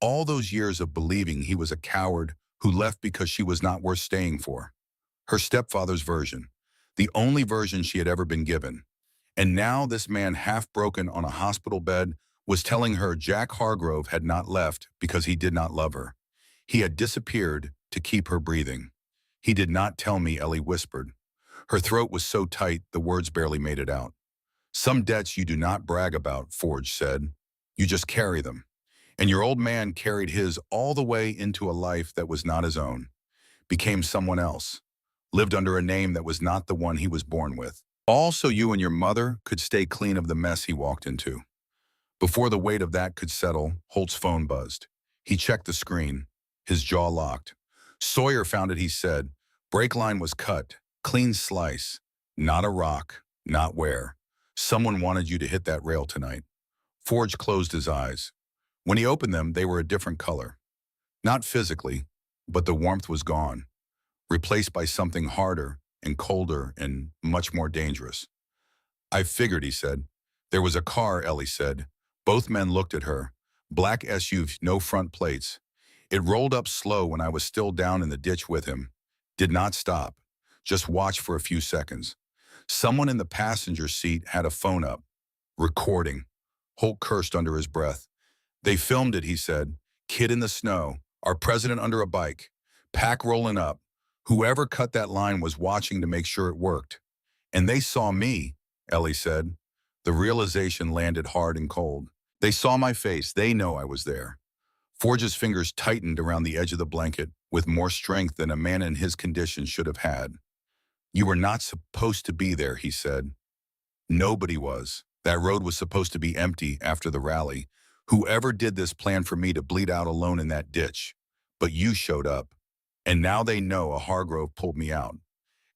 A: All those years of believing he was a coward who left because she was not worth staying for. Her stepfather's version, the only version she had ever been given. And now this man, half broken on a hospital bed, was telling her Jack Hargrove had not left because he did not love her. He had disappeared to keep her breathing. He did not tell me, Ellie whispered. Her throat was so tight, the words barely made it out. Some debts you do not brag about, Forge said. You just carry them. And your old man carried his all the way into a life that was not his own, became someone else, lived under a name that was not the one he was born with. All so you and your mother could stay clean of the mess he walked into. Before the weight of that could settle, Holt's phone buzzed. He checked the screen, his jaw locked. Sawyer found it, he said. Brake line was cut, clean slice. Not a rock, not where. Someone wanted you to hit that rail tonight. Forge closed his eyes. When he opened them, they were a different color. Not physically, but the warmth was gone, replaced by something harder and colder and much more dangerous. I figured, he said. There was a car, Ellie said. Both men looked at her. Black SUV, no front plates. It rolled up slow when I was still down in the ditch with him. Did not stop. Just watched for a few seconds. Someone in the passenger seat had a phone up. Recording. Holt cursed under his breath. They filmed it, he said. Kid in the snow. Our president under a bike. Pack rolling up. Whoever cut that line was watching to make sure it worked. And they saw me, Ellie said. The realization landed hard and cold. They saw my face. They know I was there. Forge's fingers tightened around the edge of the blanket with more strength than a man in his condition should have had. You were not supposed to be there, he said. Nobody was. That road was supposed to be empty after the rally. Whoever did this planned for me to bleed out alone in that ditch. But you showed up. And now they know a Hargrove pulled me out.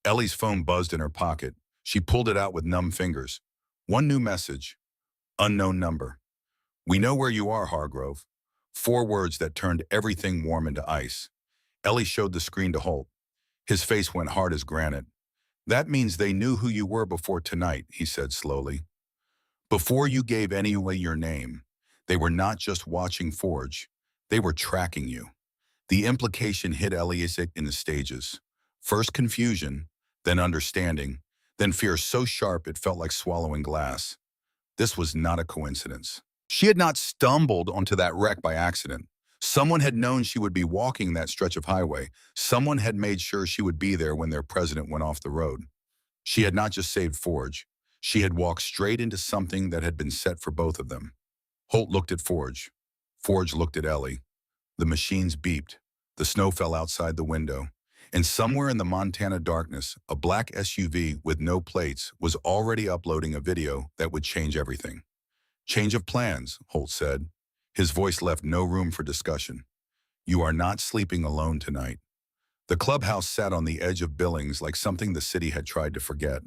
A: Ellie's phone buzzed in her pocket. She pulled it out with numb fingers. One new message. Unknown number. We know where you are, Hargrove. 4 words that turned everything warm into ice. Ellie showed the screen to Holt. His face went hard as granite. That means they knew who you were before tonight, he said slowly. Before you gave anyone your name, they were not just watching Forge. They were tracking you. The implication hit Ellie in the stages. First confusion, then understanding, then fear so sharp it felt like swallowing glass. This was not a coincidence. She had not stumbled onto that wreck by accident. Someone had known she would be walking that stretch of highway. Someone had made sure she would be there when their president went off the road. She had not just saved Forge. She had walked straight into something that had been set for both of them. Holt looked at Forge. Forge looked at Ellie. The machines beeped. The snow fell outside the window. And somewhere in the Montana darkness, a black SUV with no plates was already uploading a video that would change everything. Change of plans, Holt said. His voice left no room for discussion. You are not sleeping alone tonight. The clubhouse sat on the edge of Billings like something the city had tried to forget.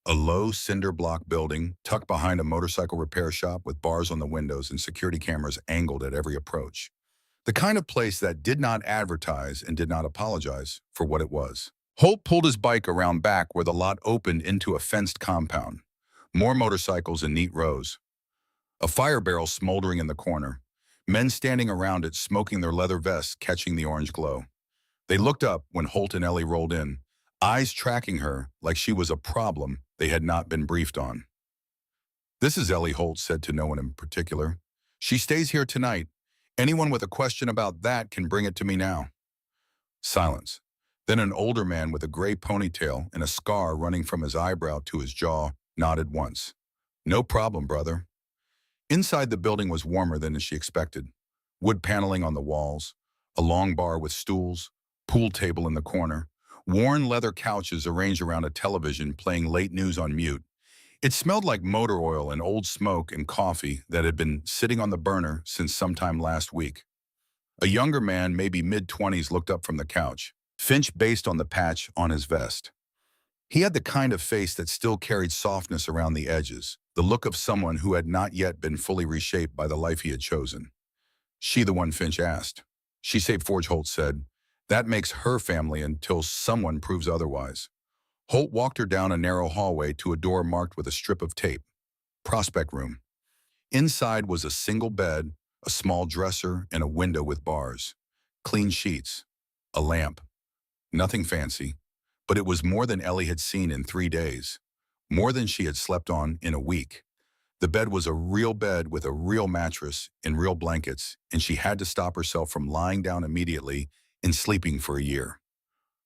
A: A low cinder block building tucked behind a motorcycle repair shop with bars on the windows and security cameras angled at every approach. The kind of place that did not advertise and did not apologize for what it was. Holt pulled his bike around back where the lot opened into a fenced compound. More motorcycles in neat rows. A fire barrel smoldering in the corner. Men standing around it smoking their leather vests catching the orange glow. They looked up when Holt and Ellie rolled in, eyes tracking her like she was a problem they had not been briefed on. This is Ellie, Holt said to no one in particular. She stays here tonight. Anyone with a question about that can bring it to me now. Silence. Then an older man with a gray ponytail and a scar running from his eyebrow to his jaw nodded once. No problem, brother. Inside the building was warmer than she expected. Wood paneling on the walls, a long bar with stools, pool table in the corner, worn leather couches arranged around a television playing late news on mute. It smelled like motor oil and old smoke and coffee that had been sitting on the burner since sometime last week. A younger man, maybe mid-20s, looked up from the couch, Finch based on the patch on his vest. He had the kind of face that still carried softness around the edges, the look of someone who had not yet been fully reshaped by the life he had chosen. She the one, Finch asked. She saved Forge, Holt said. That makes her family until someone proves otherwise. Holt walked her down a narrow hallway to a door marked with a strip of tape. Prospect room. Inside was a single bed, a small dresser, and a window with bars. Clean sheets. A lamp. Nothing fancy, but it was more than Ellie had seen in 3 days. More than she had slept on in a week. The bed was a real bed with a real mattress and real blankets, and she had to stop herself from lying down immediately and sleeping for a year.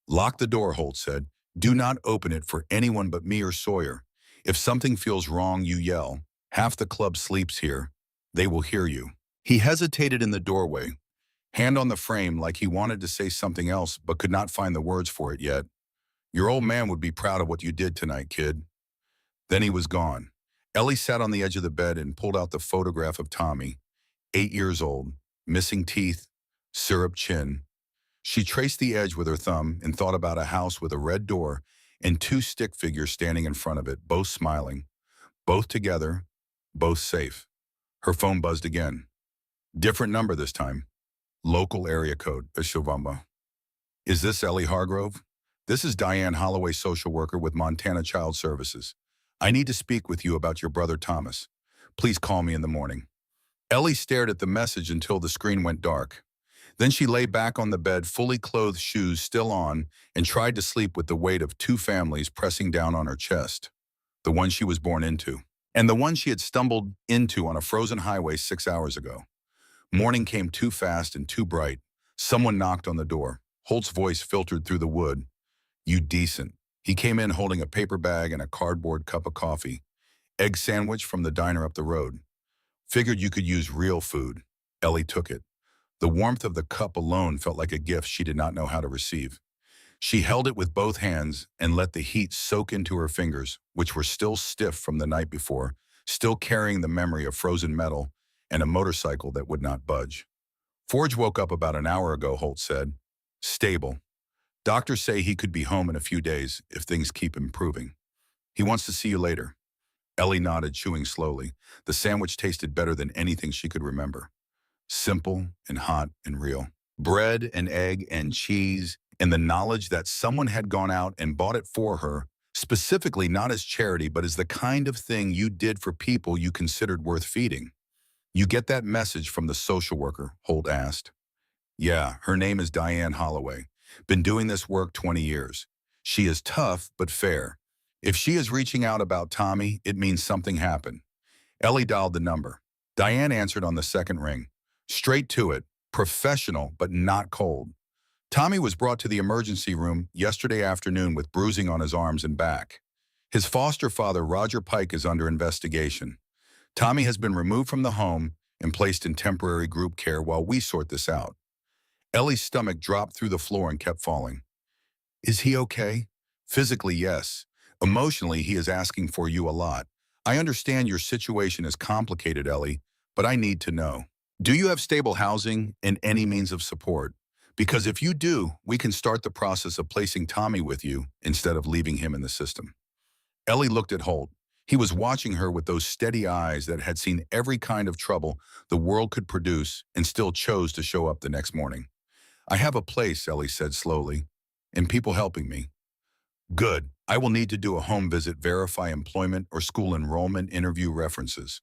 A: Lock the door, Holt said. Do not open it for anyone but me or Sawyer. If something feels wrong, you yell. Half the club sleeps here. They will hear you. He hesitated in the doorway, hand on the frame like he wanted to say something else but could not find the words for it yet. Your old man would be proud of what you did tonight, kid. Then he was gone. Ellie sat on the edge of the bed and pulled out the photograph of Tommy, 8 years old, missing teeth, syrup chin. She traced the edge with her thumb and thought about a house with a red door and 2 stick figures standing in front of it, both smiling, both together, both safe. Her phone buzzed again. Different number this time. Local area code, Ashobamba. Is this Ellie Hargrove? This is Diane Holloway, social worker with Montana Child Services. I need to speak with you about your brother Thomas. Please call me in the morning. Ellie stared at the message until the screen went dark. Then she lay back on the bed, fully clothed, shoes still on, and tried to sleep with the weight of 2 families pressing down on her chest. The one she was born into, and the one she had stumbled into on a frozen highway 6 hours ago. Morning came too fast and too bright. Someone knocked on the door. Holt's voice filtered through the wood. You decent. He came in holding a paper bag and a cardboard cup of coffee. Egg sandwich from the diner up the road. Figured you could use real food. Ellie took it. The warmth of the cup alone felt like a gift she did not know how to receive. She held it with both hands and let the heat soak into her fingers, which were still stiff from the night before, still carrying the memory of frozen metal and a motorcycle that would not budge. Forge woke up about an hour ago, Holt said. Stable. Doctors say he could be home in a few days if things keep improving. He wants to see you later. Ellie nodded, chewing slowly. The sandwich tasted better than anything she could remember. Simple and hot and real. Bread and egg and cheese, and the knowledge that someone had gone out and bought it for her, specifically not as charity, but as the kind of thing you did for people you considered worth feeding. You get that message from the social worker, Holt asked. Yeah, her name is Diane Holloway. Been doing this work 20 years. She is tough, but fair. If she is reaching out about Tommy, it means something happened. Ellie dialed the number. Diane answered on the second ring. Straight to it, professional, but not cold. Tommy was brought to the emergency room yesterday afternoon with bruising on his arms and back. His foster father, Roger Pike, is under investigation. Tommy has been removed from the home and placed in temporary group care while we sort this out. Ellie's stomach dropped through the floor and kept falling. Is he okay? Physically, yes. Emotionally, he is asking for you a lot. I understand your situation is complicated, Ellie, but I need to know. Do you have stable housing and any means of support? Because if you do, we can start the process of placing Tommy with you instead of leaving him in the system. Ellie looked at Holt. He was watching her with those steady eyes that had seen every kind of trouble the world could produce and still chose to show up the next morning. I have a place, Ellie said slowly, and people helping me. Good. I will need to do a home visit, verify employment or school enrollment, interview references.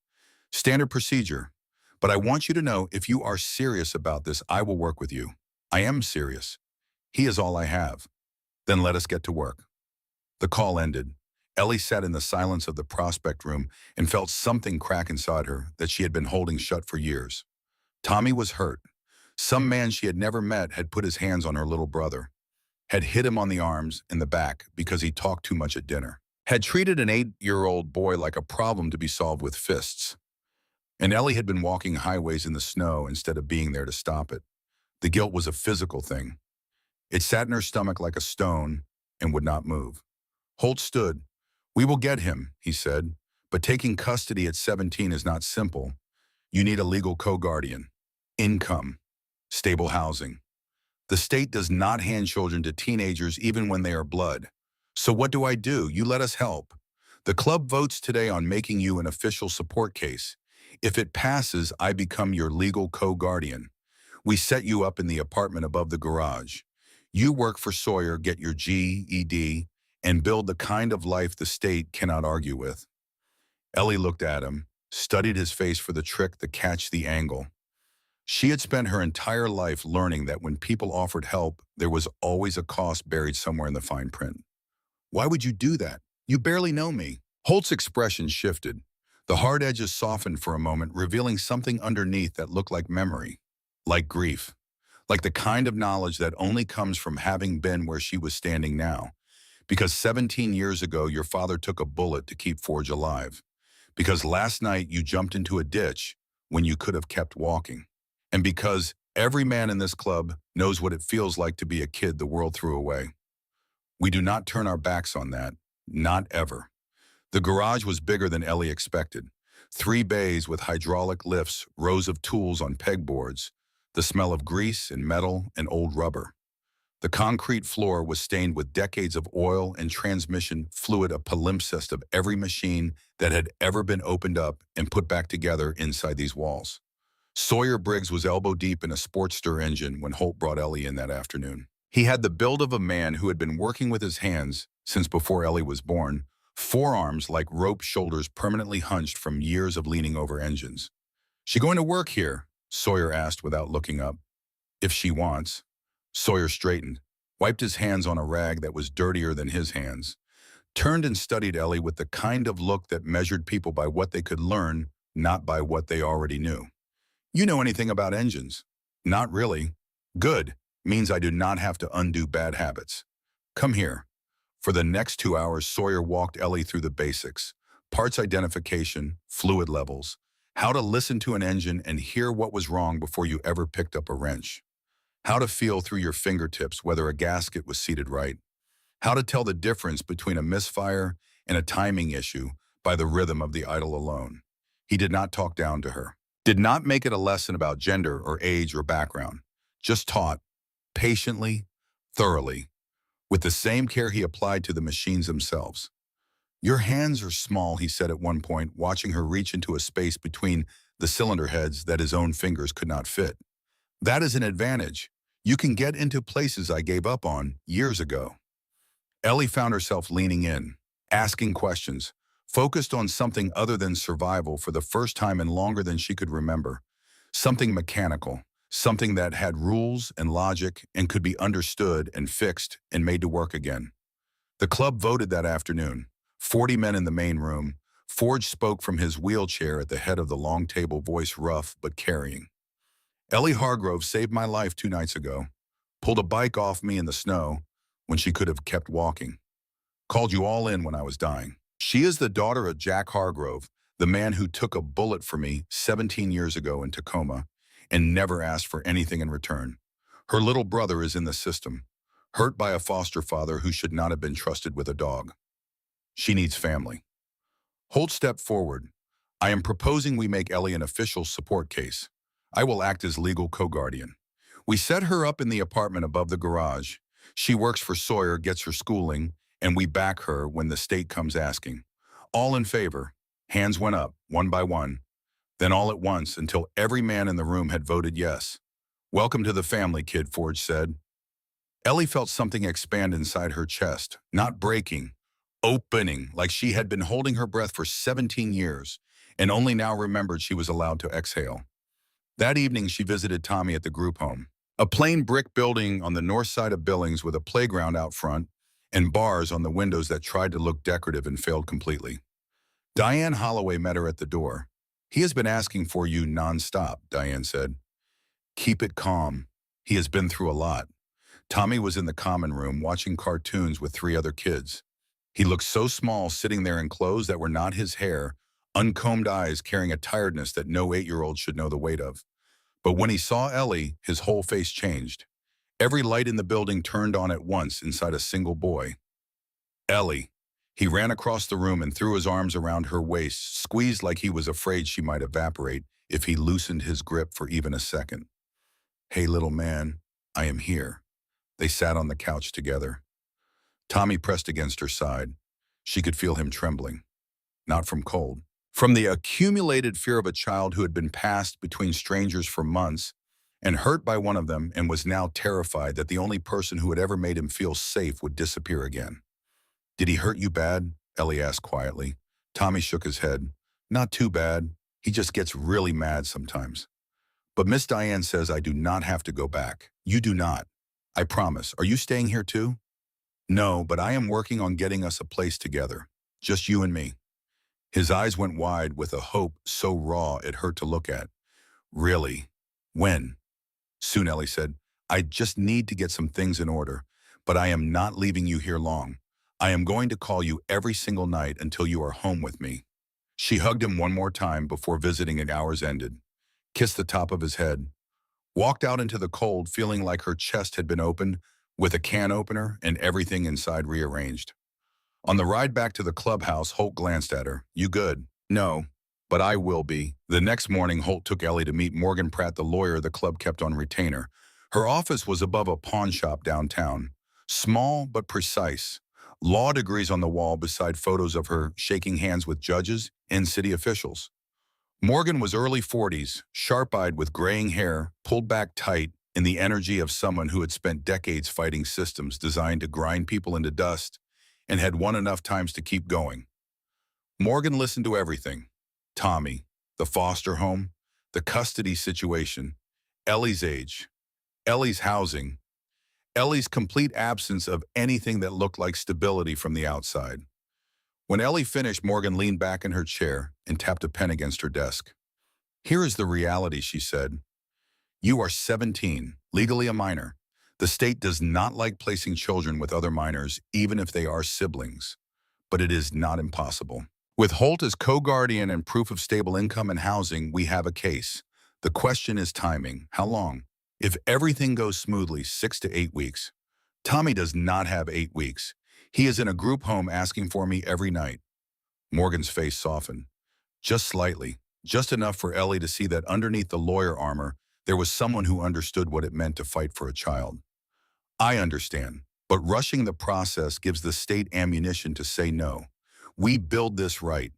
A: Standard procedure. But I want you to know if you are serious about this, I will work with you. I am serious. He is all I have. Then let us get to work. The call ended. Ellie sat in the silence of the prospect room and felt something crack inside her that she had been holding shut for years. Tommy was hurt. Some man she had never met had put his hands on her little brother, had hit him on the arms and the back because he talked too much at dinner, had treated an 8-year-old boy like a problem to be solved with fists. And Ellie had been walking highways in the snow instead of being there to stop it. The guilt was a physical thing. It sat in her stomach like a stone and would not move. Holt stood. We will get him, he said, but taking custody at 17 is not simple. You need a legal co-guardian, income, stable housing. The state does not hand children to teenagers even when they are blood. So what do I do? You let us help. The club votes today on making you an official support case. If it passes, I become your legal co-guardian. We set you up in the apartment above the garage. You work for Sawyer, get your GED, and build the kind of life the state cannot argue with. Ellie looked at him, studied his face for the trick, the catch, the angle. She had spent her entire life learning that when people offered help, there was always a cost buried somewhere in the fine print. Why would you do that? You barely know me. Holt's expression shifted. The hard edges softened for a moment, revealing something underneath that looked like memory, like grief, like the kind of knowledge that only comes from having been where she was standing now. Because 17 years ago, your father took a bullet to keep Forge alive. Because last night you jumped into a ditch when you could have kept walking. And because every man in this club knows what it feels like to be a kid the world threw away. We do not turn our backs on that, not ever. The garage was bigger than Ellie expected. 3 bays with hydraulic lifts, rows of tools on pegboards, the smell of grease and metal and old rubber. The concrete floor was stained with decades of oil and transmission fluid, a palimpsest of every machine that had ever been opened up and put back together inside these walls. Sawyer Briggs was elbow deep in a Sportster engine when Holt brought Ellie in that afternoon. He had the build of a man who had been working with his hands since before Ellie was born, forearms like rope, shoulders permanently hunched from years of leaning over engines. She going to work here? Sawyer asked without looking up. If she wants. Sawyer straightened, wiped his hands on a rag that was dirtier than his hands, turned and studied Ellie with the kind of look that measured people by what they could learn, not by what they already knew. You know anything about engines? Not really. Good. Means I do not have to undo bad habits. Come here. For the next 2 hours, Sawyer walked Ellie through the basics. Parts identification, fluid levels, how to listen to an engine and hear what was wrong before you ever picked up a wrench. How to feel through your fingertips whether a gasket was seated right. How to tell the difference between a misfire and a timing issue by the rhythm of the idle alone. He did not talk down to her. Did not make it a lesson about gender or age or background. Just taught, patiently, thoroughly, with the same care he applied to the machines themselves. Your hands are small, he said at one point, watching her reach into a space between the cylinder heads that his own fingers could not fit. That is an advantage. You can get into places I gave up on years ago. Ellie found herself leaning in, asking questions, focused on something other than survival for the first time in longer than she could remember. Something mechanical, something that had rules and logic and could be understood and fixed and made to work again. The club voted that afternoon. 40 men in the main room. Forge spoke from his wheelchair at the head of the long table, voice rough but carrying. Ellie Hargrove saved my life 2 nights ago. Pulled a bike off me in the snow when she could have kept walking. Called you all in when I was dying. She is the daughter of Jack Hargrove, the man who took a bullet for me 17 years ago in Tacoma and never asked for anything in return. Her little brother is in the system, hurt by a foster father who should not have been trusted with a dog. She needs family. Holt stepped forward. I am proposing we make Ellie an official support case. I will act as legal co-guardian. We set her up in the apartment above the garage. She works for Sawyer, gets her schooling, and we back her when the state comes asking. All in favor. Hands went up, one by one, then all at once until every man in the room had voted yes. Welcome to the family, Kid Forge said. Ellie felt something expand inside her chest, not breaking, opening, like she had been holding her breath for 17 years and only now remembered she was allowed to exhale. That evening, she visited Tommy at the group home, a plain brick building on the north side of Billings with a playground out front and bars on the windows that tried to look decorative and failed completely. Diane Holloway met her at the door. He has been asking for you nonstop, Diane said. Keep it calm. He has been through a lot. Tommy was in the common room watching cartoons with 3 other kids. He looked so small sitting there in clothes that were not his hair, uncombed eyes carrying a tiredness that no 8-year-old should know the weight of. But when he saw Ellie, his whole face changed. Every light in the building turned on at once inside a single boy. Ellie. He ran across the room and threw his arms around her waist, squeezed like he was afraid she might evaporate if he loosened his grip for even a second. Hey, little man, I am here. They sat on the couch together. Tommy pressed against her side. She could feel him trembling. Not from cold. From the accumulated fear of a child who had been passed between strangers for months and hurt by one of them and was now terrified that the only person who had ever made him feel safe would disappear again. Did he hurt you bad? Ellie asked quietly. Tommy shook his head. Not too bad. He just gets really mad sometimes. But Miss Diane says I do not have to go back. You do not. I promise. Are you staying here too? No, but I am working on getting us a place together. Just you and me. His eyes went wide with a hope so raw it hurt to look at. Really? When? Soon, Ellie said. I just need to get some things in order, but I am not leaving you here long. I am going to call you every single night until you are home with me. She hugged him one more time before visiting at hours ended, kissed the top of his head, walked out into the cold feeling like her chest had been opened with a can opener and everything inside rearranged. On the ride back to the clubhouse, Holt glanced at her. You good? No, but I will be. The next morning, Holt took Ellie to meet Morgan Pratt, the lawyer the club kept on retainer. Her office was above a pawn shop downtown. Small but precise. Law degrees on the wall beside photos of her shaking hands with judges and city officials. Morgan was early 40s, sharp-eyed with graying hair, pulled back tight, in the energy of someone who had spent decades fighting systems designed to grind people into dust and had won enough times to keep going. Morgan listened to everything. Tommy, the foster home, the custody situation, Ellie's age, Ellie's housing, Ellie's complete absence of anything that looked like stability from the outside. When Ellie finished, Morgan leaned back in her chair and tapped a pen against her desk. Here is the reality, she said. You are 17, legally a minor. The state does not like placing children with other minors, even if they are siblings. But it is not impossible. With Holt as co-guardian and proof of stable income and housing, we have a case. The question is timing. How long? If everything goes smoothly, 6 to 8 weeks. Tommy does not have 8 weeks. He is in a group home asking for me every night. Morgan's face softened. Just slightly. Just enough for Ellie to see that underneath the lawyer armor, there was someone who understood what it meant to fight for a child. I understand, but rushing the process gives the state ammunition to say no. We build this right.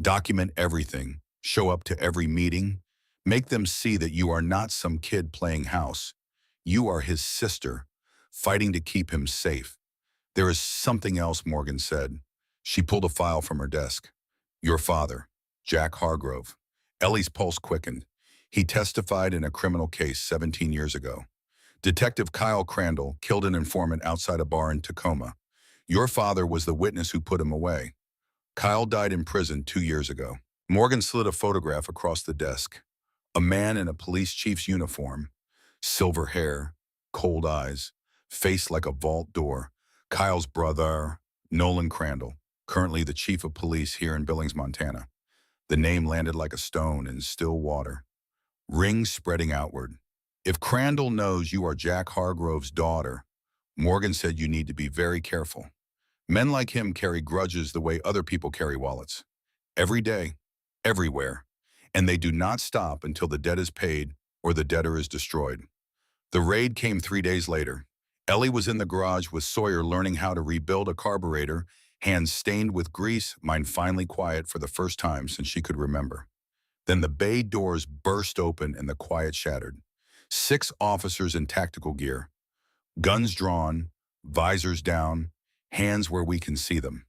A: Document everything. Show up to every meeting. Make them see that you are not some kid playing house. You are his sister, fighting to keep him safe. There is something else, Morgan said. She pulled a file from her desk. Your father, Jack Hargrove. Ellie's pulse quickened. He testified in a criminal case 17 years ago. Detective Kyle Crandall killed an informant outside a bar in Tacoma. Your father was the witness who put him away. Kyle died in prison 2 years ago. Morgan slid a photograph across the desk. A man in a police chief's uniform, silver hair, cold eyes, face like a vault door. Kyle's brother. Nolan Crandall, currently the chief of police here in Billings, Montana. The name landed like a stone in still water. Rings spreading outward. If Crandall knows you are Jack Hargrove's daughter, Morgan said you need to be very careful. Men like him carry grudges the way other people carry wallets. Every day, everywhere. And they do not stop until the debt is paid or the debtor is destroyed. The raid came 3 days later. Ellie was in the garage with Sawyer learning how to rebuild a carburetor, hands stained with grease, mind finally quiet for the first time since she could remember. Then the bay doors burst open and the quiet shattered. 6 officers in tactical gear, guns drawn, visors down, hands where we can see them.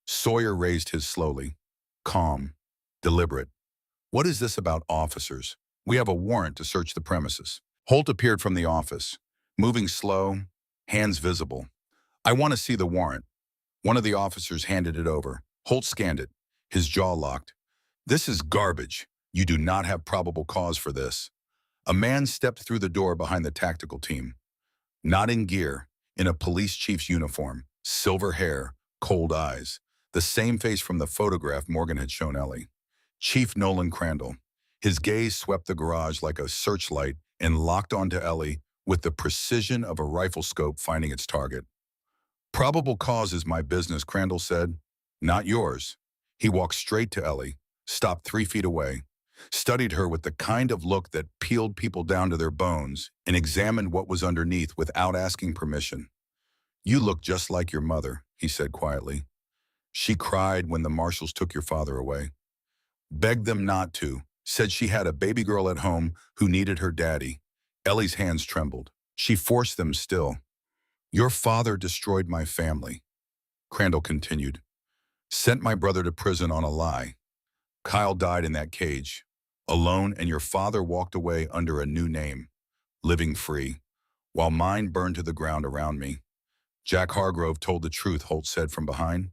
A: Sawyer raised his slowly, calm, deliberate. What is this about officers? We have a warrant to search the premises. Holt appeared from the office, moving slow, hands visible. I want to see the warrant. One of the officers handed it over. Holt scanned it, his jaw locked. This is garbage. You do not have probable cause for this. A man stepped through the door behind the tactical team. Not in gear, in a police chief's uniform, silver hair, cold eyes, the same face from the photograph Morgan had shown Ellie. Chief Nolan Crandall. His gaze swept the garage like a searchlight and locked onto Ellie with the precision of a rifle scope finding its target. Probable cause is my business, Crandall said. Not yours. He walked straight to Ellie, stopped 3 feet away, studied her with the kind of look that peeled people down to their bones, and examined what was underneath without asking permission. You look just like your mother, he said quietly. She cried when the marshals took your father away. Begged them not to, said she had a baby girl at home who needed her daddy. Ellie's hands trembled. She forced them still. Your father destroyed my family, Crandall continued. Sent my brother to prison on a lie. Kyle died in that cage, alone, and your father walked away under a new name, living free, while mine burned to the ground around me. Jack Hargrove told the truth, Holt said from behind.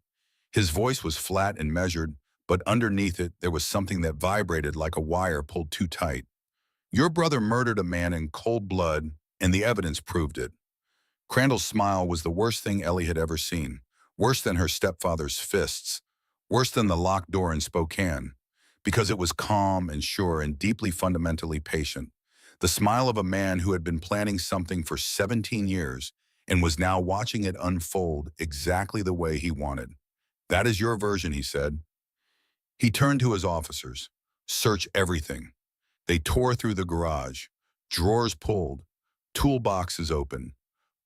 A: His voice was flat and measured, but underneath it there was something that vibrated like a wire pulled too tight. Your brother murdered a man in cold blood, and the evidence proved it. Crandall's smile was the worst thing Ellie had ever seen, worse than her stepfather's fists, worse than the locked door in Spokane, because it was calm and sure and deeply fundamentally patient. The smile of a man who had been planning something for 17 years and was now watching it unfold exactly the way he wanted. That is your version, he said. He turned to his officers. Search everything. They tore through the garage. Drawers pulled. Toolboxes open.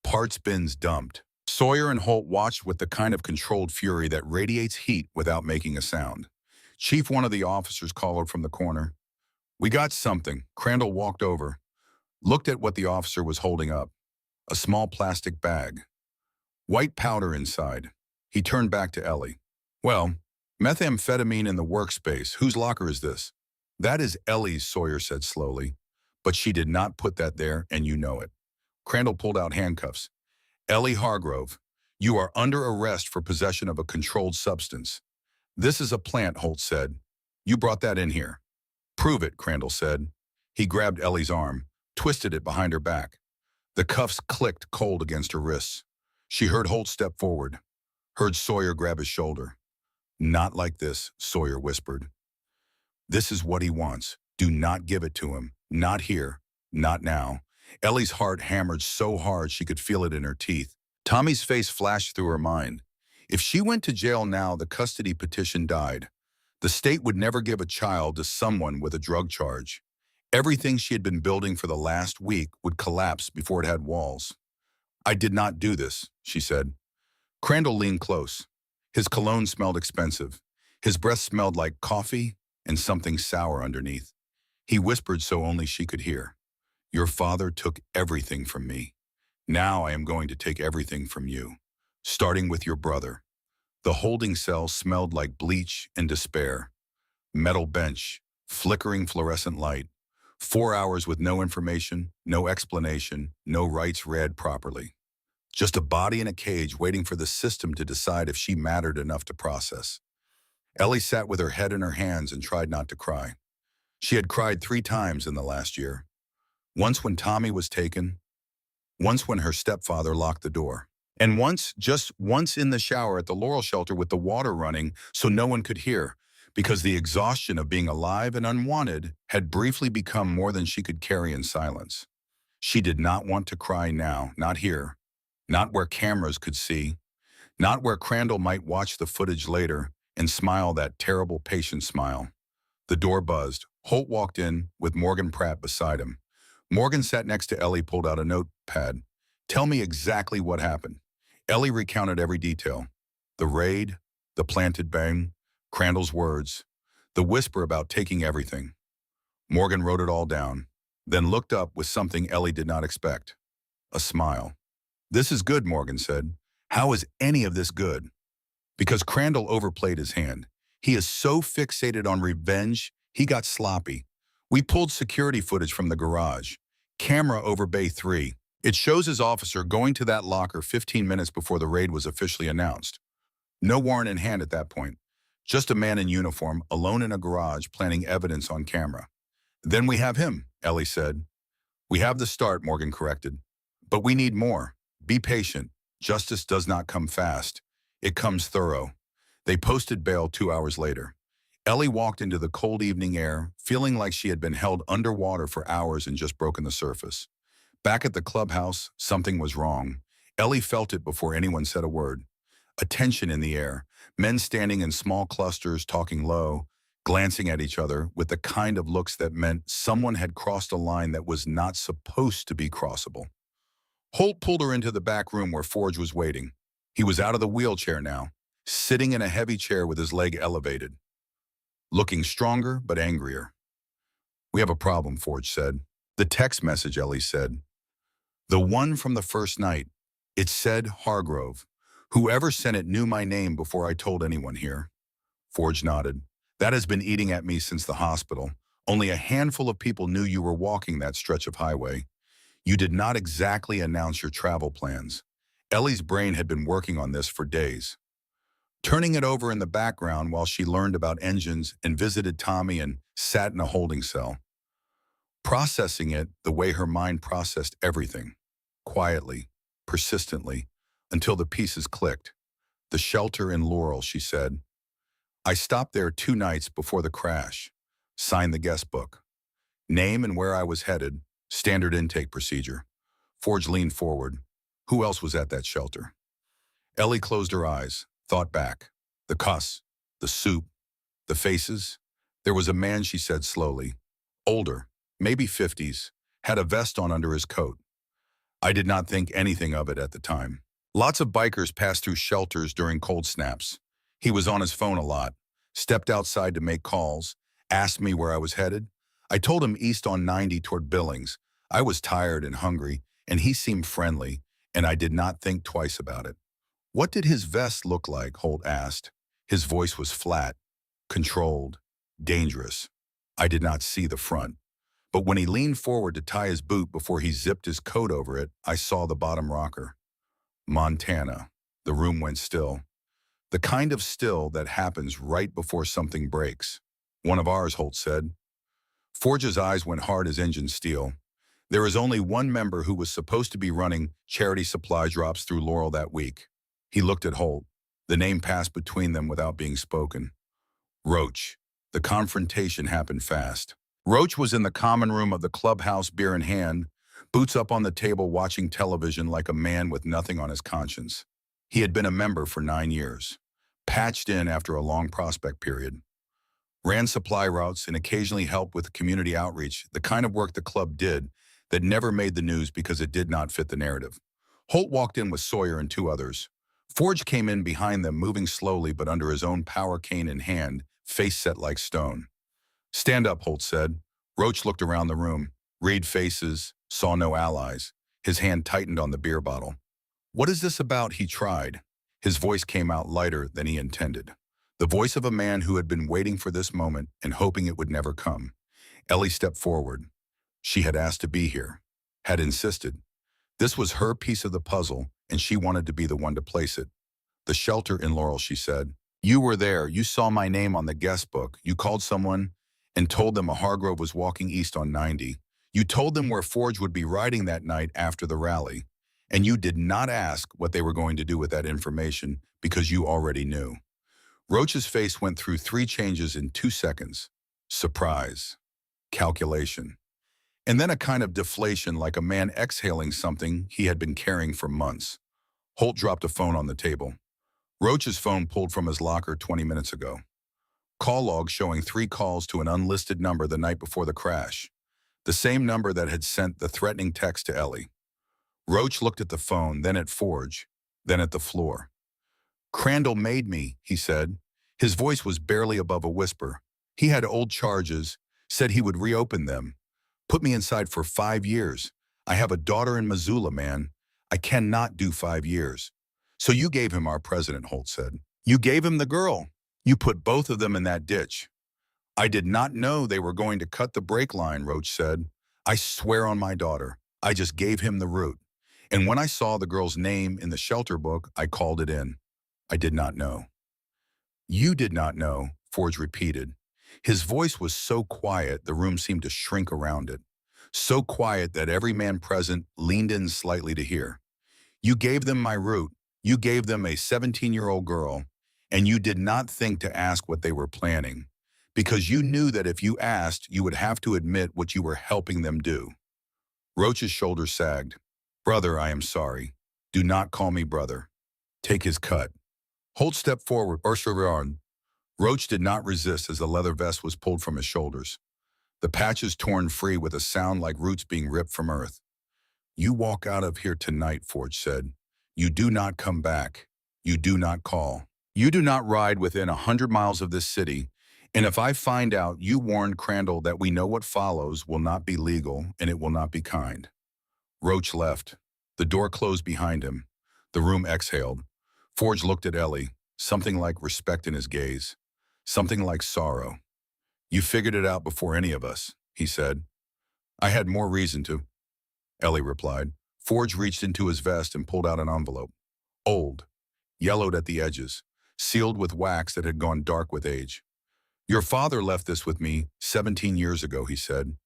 A: Parts bins dumped. Sawyer and Holt watched with the kind of controlled fury that radiates heat without making a sound. Chief, one of the officers, called from the corner. We got something. Crandall walked over, looked at what the officer was holding up. A small plastic bag. White powder inside. He turned back to Ellie. Well, methamphetamine in the workspace. Whose locker is this? That is Ellie's, Sawyer said slowly. But she did not put that there, and you know it. Crandall pulled out handcuffs. Ellie Hargrove, you are under arrest for possession of a controlled substance. This is a plant, Holt said. You brought that in here. Prove it, Crandall said. He grabbed Ellie's arm, twisted it behind her back. The cuffs clicked cold against her wrists. She heard Holt step forward, heard Sawyer grab his shoulder. Not like this, Sawyer whispered. This is what he wants. Do not give it to him. Not here. Not now. Ellie's heart hammered so hard she could feel it in her teeth. Tommy's face flashed through her mind. If she went to jail now, the custody petition died. The state would never give a child to someone with a drug charge. Everything she had been building for the last week would collapse before it had walls. I did not do this, she said. Crandall leaned close. His cologne smelled expensive. His breath smelled like coffee and something sour underneath. He whispered so only she could hear. Your father took everything from me. Now I am going to take everything from you, starting with your brother. The holding cell smelled like bleach and despair. Metal bench, flickering fluorescent light. 4 hours with no information, no explanation, no rights read properly. Just a body in a cage waiting for the system to decide if she mattered enough to process. Ellie sat with her head in her hands and tried not to cry. She had cried 3 times in the last year. Once when Tommy was taken, once when her stepfather locked the door, And once, just once in the shower at the Laurel shelter with the water running so no one could hear, because the exhaustion of being alive and unwanted had briefly become more than she could carry in silence. She did not want to cry now, not here, not where cameras could see, not where Crandall might watch the footage later and smile that terrible patient smile. The door buzzed. Holt walked in with Morgan Pratt beside him. Morgan sat next to Ellie, pulled out a notepad. Tell me exactly what happened. Ellie recounted every detail. The raid, the planted bang, Crandall's words, the whisper about taking everything. Morgan wrote it all down, then looked up with something Ellie did not expect. A smile. This is good, Morgan said. How is any of this good? Because Crandall overplayed his hand. He is so fixated on revenge, he got sloppy. We pulled security footage from the garage. Camera over Bay 3. It shows his officer going to that locker 15 minutes before the raid was officially announced. No warrant in hand at that point. Just a man in uniform, alone in a garage, planting evidence on camera. Then we have him, Ellie said. We have the start, Morgan corrected. But we need more. Be patient. Justice does not come fast. It comes thorough. They posted bail 2 hours later. Ellie walked into the cold evening air, feeling like she had been held underwater for hours and just broken the surface. Back at the clubhouse, something was wrong. Ellie felt it before anyone said a word. A tension in the air, men standing in small clusters, talking low, glancing at each other with the kind of looks that meant someone had crossed a line that was not supposed to be crossable. Holt pulled her into the back room where Forge was waiting. He was out of the wheelchair now, sitting in a heavy chair with his leg elevated. Looking stronger, but angrier. We have a problem, Forge said. The text message, Ellie said. The one from the first night. It said Hargrove. Whoever sent it knew my name before I told anyone here. Forge nodded. That has been eating at me since the hospital. Only a handful of people knew you were walking that stretch of highway. You did not exactly announce your travel plans. Ellie's brain had been working on this for days. Turning it over in the background while she learned about engines and visited Tommy and sat in a holding cell. Processing it the way her mind processed everything. Quietly, persistently, until the pieces clicked. The shelter in Laurel, she said. I stopped there 2 nights before the crash. Signed the guest book. Name and where I was headed. Standard intake procedure. Forge leaned forward. Who else was at that shelter? Ellie closed her eyes, thought back. The cuss, the soup, the faces. There was a man, she said slowly. Older, maybe 50s, had a vest on under his coat. I did not think anything of it at the time. Lots of bikers passed through shelters during cold snaps. He was on his phone a lot, stepped outside to make calls, asked me where I was headed. I told him east on 90 toward Billings. I was tired and hungry, and he seemed friendly, and I did not think twice about it. What did his vest look like? Holt asked. His voice was flat, controlled, dangerous. I did not see the front. But when he leaned forward to tie his boot before he zipped his coat over it, I saw the bottom rocker. Montana. The room went still. The kind of still that happens right before something breaks. One of ours, Holt said. Forge's eyes went hard as engine steel. There is only one member who was supposed to be running charity supply drops through Laurel that week. He looked at Holt. The name passed between them without being spoken. Roach. The confrontation happened fast. Roach was in the common room of the clubhouse, beer in hand, boots up on the table watching television like a man with nothing on his conscience. He had been a member for 9 years, patched in after a long prospect period. Ran supply routes and occasionally helped with community outreach, the kind of work the club did that never made the news because it did not fit the narrative. Holt walked in with Sawyer and 2 others. Forge came in behind them, moving slowly but under his own power cane in hand, face set like stone. Stand up, Holt said. Roach looked around the room, read faces, saw no allies. His hand tightened on the beer bottle. What is this about? He tried. His voice came out lighter than he intended. The voice of a man who had been waiting for this moment and hoping it would never come. Ellie stepped forward. She had asked to be here, had insisted. This was her piece of the puzzle, and she wanted to be the one to place it. The shelter in Laurel, she said. You were there. You saw my name on the guest book. You called someone and told them a Hargrove was walking east on 90. You told them where Forge would be riding that night after the rally. And you did not ask what they were going to do with that information because you already knew. Roach's face went through 3 changes in 2 seconds. Surprise, calculation, and then a kind of deflation like a man exhaling something he had been carrying for months. Holt dropped a phone on the table. Roach's phone pulled from his locker 20 minutes ago. Call log showing 3 calls to an unlisted number the night before the crash. The same number that had sent the threatening text to Ellie. Roach looked at the phone, then at Forge, then at the floor. Crandall made me, he said. His voice was barely above a whisper. He had old charges, said he would reopen them. Put me inside for 5 years. I have a daughter in Missoula, man. I cannot do 5 years. So you gave him our president, Holt said. You gave him the girl. You put both of them in that ditch. I did not know they were going to cut the brake line, Roach said. I swear on my daughter. I just gave him the route. And when I saw the girl's name in the shelter book, I called it in. I did not know. You did not know, Forge repeated. His voice was so quiet the room seemed to shrink around it. So quiet that every man present leaned in slightly to hear. You gave them my route. You gave them a 17-year-old girl, and you did not think to ask what they were planning, because you knew that if you asked, you would have to admit what you were helping them do. Roach's shoulders sagged. Brother, I am sorry. Do not call me brother. Take his cut. Holt stepped forward, Ursula. Roach did not resist as the leather vest was pulled from his shoulders. The patches torn free with a sound like roots being ripped from earth. You walk out of here tonight, Forge said. You do not come back. You do not call. You do not ride within 100 miles of this city. And if I find out you warned Crandall that we know what follows will not be legal and it will not be kind. Roach left. The door closed behind him. The room exhaled. Forge looked at Ellie, something like respect in his gaze, something like sorrow. You figured it out before any of us, he said. I had more reason to, Ellie replied. Forge reached into his vest and pulled out an envelope. Old, yellowed at the edges, sealed with wax that had gone dark with age. Your father left this with me 17 years ago, he said.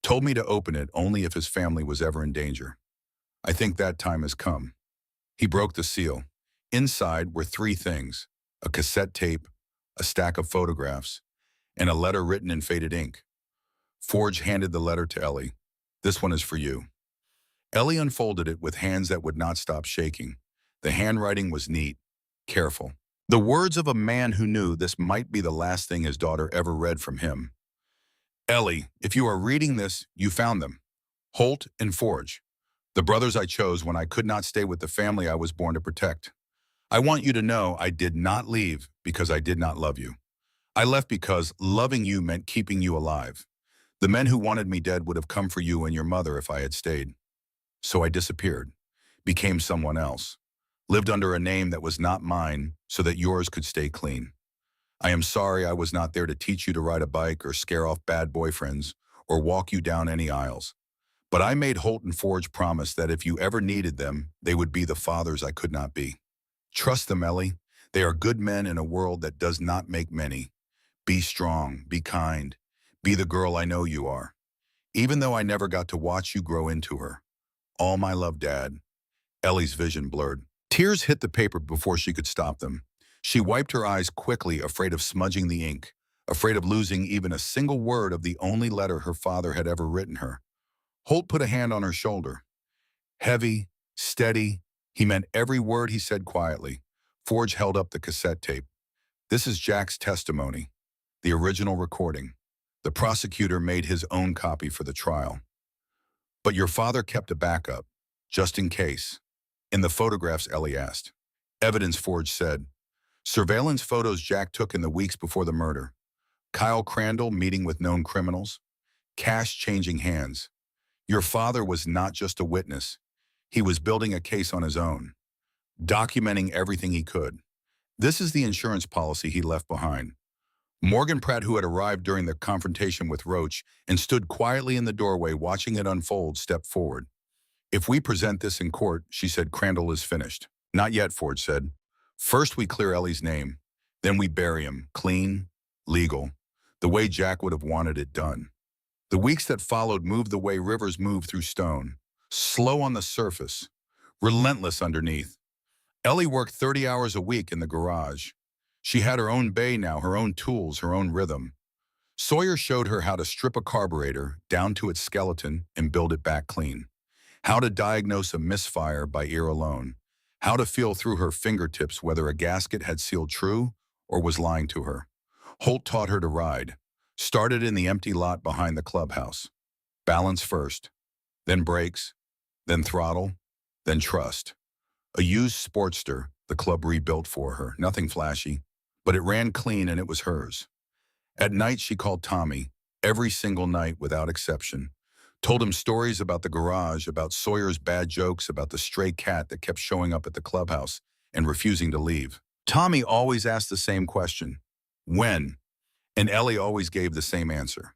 A: Told me to open it only if his family was ever in danger. I think that time has come. He broke the seal. Inside were 3 things, a cassette tape, a stack of photographs, and a letter written in faded ink. Forge handed the letter to Ellie. This one is for you. Ellie unfolded it with hands that would not stop shaking. The handwriting was neat, careful. The words of a man who knew this might be the last thing his daughter ever read from him. Ellie, if you are reading this, you found them. Holt and Forge, the brothers I chose when I could not stay with the family I was born to protect. I want you to know I did not leave because I did not love you. I left because loving you meant keeping you alive. The men who wanted me dead would have come for you and your mother if I had stayed. So I disappeared, became someone else, lived under a name that was not mine so that yours could stay clean. I am sorry I was not there to teach you to ride a bike or scare off bad boyfriends or walk you down any aisles. But I made Holt and Forge promise that if you ever needed them, they would be the fathers I could not be. Trust them, Ellie. They are good men in a world that does not make many. Be strong, be kind, be the girl I know you are. Even though I never got to watch you grow into her. All my love, Dad. Ellie's vision blurred. Tears hit the paper before she could stop them. She wiped her eyes quickly, afraid of smudging the ink, afraid of losing even a single word of the only letter her father had ever written her. Holt put a hand on her shoulder. Heavy, steady, he meant every word he said quietly. Forge held up the cassette tape. This is Jack's testimony, the original recording. The prosecutor made his own copy for the trial. But your father kept a backup, just in case. In the photographs, Ellie asked. Evidence, Forge said. Surveillance photos Jack took in the weeks before the murder. Kyle Crandall meeting with known criminals. Cash changing hands. Your father was not just a witness. He was building a case on his own, documenting everything he could. This is the insurance policy he left behind. Morgan Pratt, who had arrived during the confrontation with Roach and stood quietly in the doorway watching it unfold, stepped forward. If we present this in court, she said, Crandall is finished. Not yet, Forge said. First we clear Ellie's name, then we bury him, clean, legal, the way Jack would have wanted it done. The weeks that followed moved the way rivers move through stone, slow on the surface, relentless underneath. Ellie worked 30 hours a week in the garage. She had her own bay now, her own tools, her own rhythm. Sawyer showed her how to strip a carburetor down to its skeleton and build it back clean. How to diagnose a misfire by ear alone. How to feel through her fingertips whether a gasket had sealed true or was lying to her. Holt taught her to ride. Started in the empty lot behind the clubhouse. Balance first, then brakes, then throttle, then trust. A used Sportster the club rebuilt for her, nothing flashy, but it ran clean and it was hers. At night she called Tommy, every single night without exception. Told him stories about the garage, about Sawyer's bad jokes, about the stray cat that kept showing up at the clubhouse and refusing to leave. Tommy always asked the same question, when? And Ellie always gave the same answer.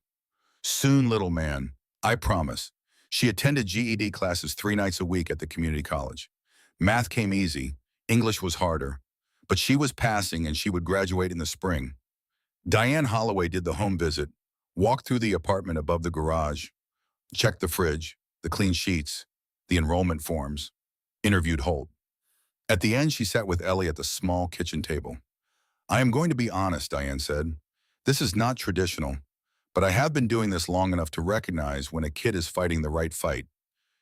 A: Soon, little man, I promise. She attended GED classes 3 nights a week at the community college. Math came easy, English was harder, but she was passing and she would graduate in the spring. Diane Holloway did the home visit, walked through the apartment above the garage, checked the fridge, the clean sheets, the enrollment forms, interviewed Holt. At the end, she sat with Ellie at the small kitchen table. I am going to be honest, Diane said. This is not traditional, but I have been doing this long enough to recognize when a kid is fighting the right fight.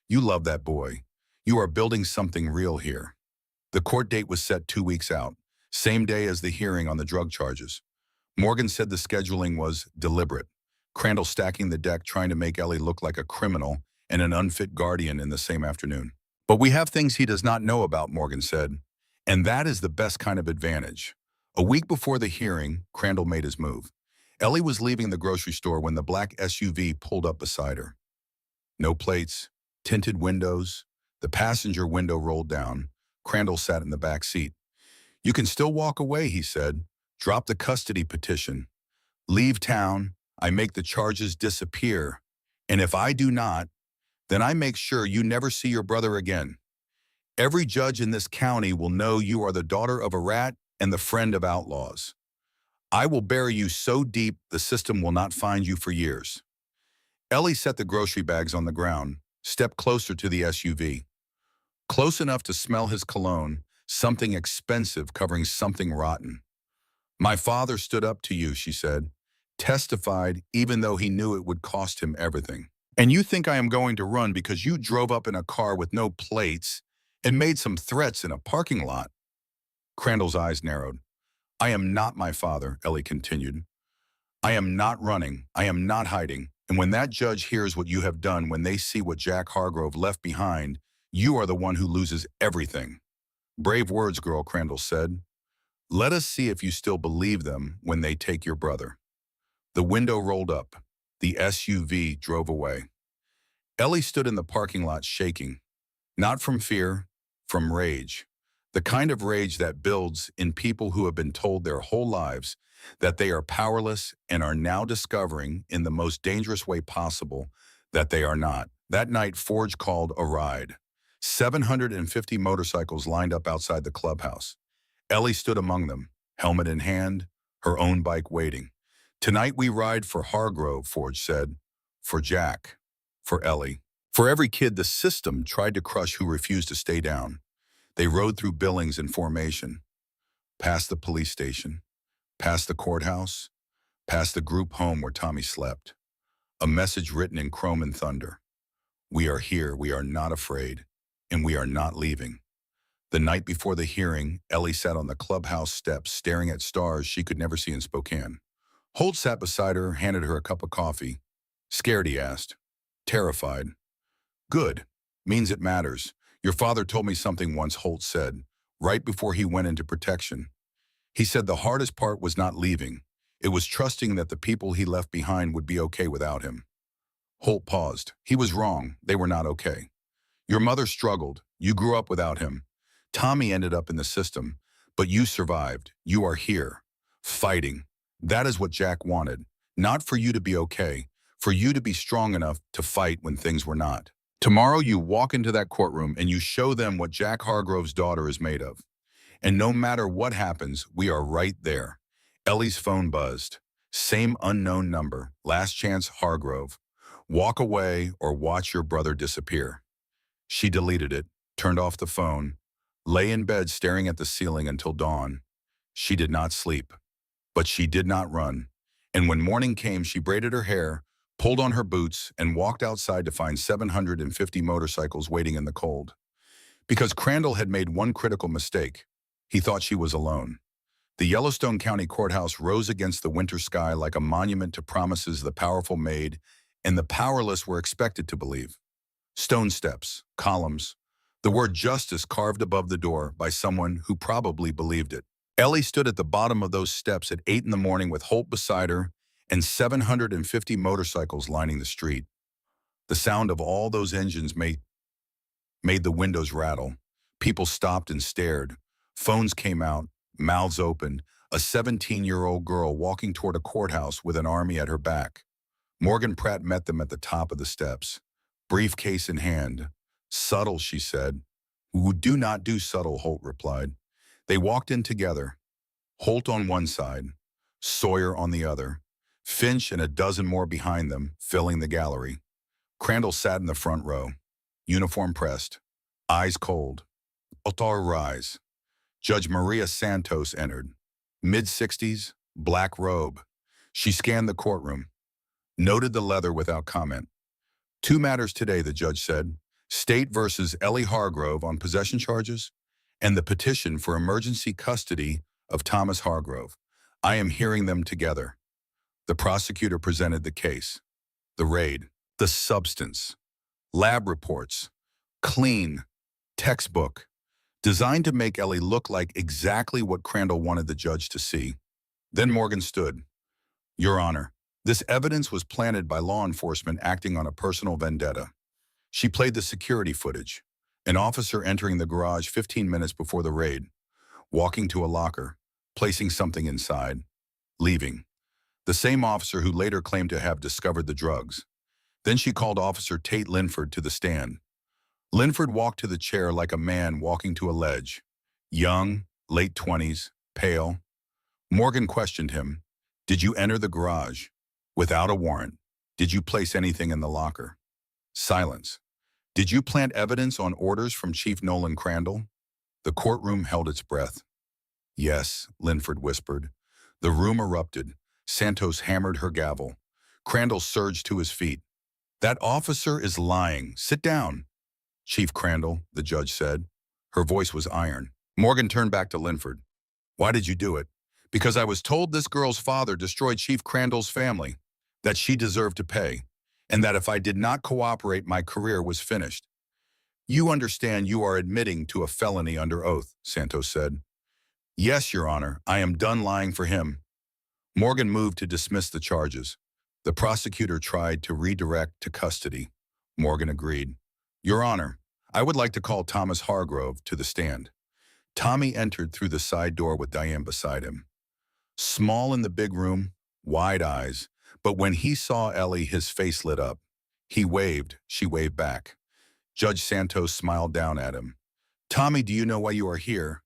A: You love that boy. You are building something real here. The court date was set 2 weeks out, same day as the hearing on the drug charges. Morgan said the scheduling was deliberate. Crandall stacking the deck trying to make Ellie look like a criminal and an unfit guardian in the same afternoon. But we have things he does not know about, Morgan said, and that is the best kind of advantage. A week before the hearing, Crandall made his move. Ellie was leaving the grocery store when the black SUV pulled up beside her. No plates, tinted windows, the passenger window rolled down. Crandall sat in the back seat. You can still walk away, he said. Drop the custody petition. Leave town. I make the charges disappear. And if I do not, then I make sure you never see your brother again. Every judge in this county will know you are the daughter of a rat and the friend of outlaws. I will bury you so deep the system will not find you for years. Ellie set the grocery bags on the ground, stepped closer to the SUV. Close enough to smell his cologne, something expensive covering something rotten. My father stood up to you, she said, testified even though he knew it would cost him everything. And you think I am going to run because you drove up in a car with no plates and made some threats in a parking lot? Crandall's eyes narrowed. I am not my father, Ellie continued. I am not running. I am not hiding. And when that judge hears what you have done, when they see what Jack Hargrove left behind, you are the one who loses everything. Brave words, girl, Crandall said. Let us see if you still believe them when they take your brother. The window rolled up. The SUV drove away. Ellie stood in the parking lot shaking, not from fear, from rage. The kind of rage that builds in people who have been told their whole lives that they are powerless and are now discovering in the most dangerous way possible that they are not. That night, Forge called a ride. 750 motorcycles lined up outside the clubhouse. Ellie stood among them, helmet in hand, her own bike waiting. Tonight we ride for Hargrove, Forge said. For Jack. For Ellie. For every kid the system tried to crush who refused to stay down. They rode through Billings in formation. Past the police station. Past the courthouse. Past the group home where Tommy slept. A message written in chrome and thunder. We are here, we are not afraid, and we are not leaving. The night before the hearing, Ellie sat on the clubhouse steps staring at stars she could never see in Spokane. Holt sat beside her, handed her a cup of coffee. Scared, he asked. Terrified. Good. Means it matters. Your father told me something once, Holt said, right before he went into protection. He said the hardest part was not leaving. It was trusting that the people he left behind would be okay without him. Holt paused. He was wrong. They were not okay. Your mother struggled. You grew up without him. Tommy ended up in the system, but you survived. You are here, fighting. That is what Jack wanted. Not for you to be okay, for you to be strong enough to fight when things were not. Tomorrow you walk into that courtroom and you show them what Jack Hargrove's daughter is made of. And no matter what happens, we are right there. Ellie's phone buzzed. Same unknown number. Last chance, Hargrove. Walk away or watch your brother disappear. She deleted it. turned off the phone, lay in bed staring at the ceiling until dawn. She did not sleep, but she did not run. And when morning came, she braided her hair, pulled on her boots, and walked outside to find 750 motorcycles waiting in the cold. Because Crandall had made one critical mistake. He thought she was alone. The Yellowstone County Courthouse rose against the winter sky like a monument to promises the powerful made and the powerless were expected to believe. Stone steps, columns, the word justice carved above the door by someone who probably believed it. Ellie stood at the bottom of those steps at 8 in the morning with Holt beside her and 750 motorcycles lining the street. The sound of all those engines made the windows rattle. People stopped and stared. Phones came out, mouths open, a 17-year-old girl walking toward a courthouse with an army at her back. Morgan Pratt met them at the top of the steps, briefcase in hand. Subtle, she said. "We do not do subtle," Holt replied. They walked in together, Holt on one side, Sawyer on the other, Finch and a dozen more behind them, filling the gallery. Crandall sat in the front row, uniform pressed, eyes cold. Altar rise. Judge Maria Santos entered. Mid-60s, black robe. She scanned the courtroom, noted the leather without comment. Two matters today, the judge said. State versus Ellie Hargrove on possession charges, and the petition for emergency custody of Thomas Hargrove. I am hearing them together. The prosecutor presented the case, the raid, the substance, lab reports, clean, textbook, designed to make Ellie look like exactly what Crandall wanted the judge to see. Then Morgan stood. Your Honor, this evidence was planted by law enforcement acting on a personal vendetta. She played the security footage, an officer entering the garage 15 minutes before the raid, walking to a locker, placing something inside, leaving. The same officer who later claimed to have discovered the drugs. Then she called Officer Tate Linford to the stand. Linford walked to the chair like a man walking to a ledge. Young, late 20s, pale. Morgan questioned him. Did you enter the garage? Without a warrant. Did you place anything in the locker? Silence. Did you plant evidence on orders from Chief Nolan Crandall? The courtroom held its breath. Yes, Linford whispered. The room erupted. Santos hammered her gavel. Crandall surged to his feet. That officer is lying. Sit down. Chief Crandall, the judge said. Her voice was iron. Morgan turned back to Linford. Why did you do it? Because I was told this girl's father destroyed Chief Crandall's family, that she deserved to pay, and that if I did not cooperate, my career was finished. You understand you are admitting to a felony under oath, Santos said. Yes, Your Honor, I am done lying for him. Morgan moved to dismiss the charges. The prosecutor tried to redirect to custody. Morgan agreed. Your Honor, I would like to call Thomas Hargrove to the stand. Tommy entered through the side door with Diane beside him. Small in the big room, wide eyes, but when he saw Ellie, his face lit up. He waved, she waved back. Judge Santos smiled down at him. Tommy, do you know why you are here?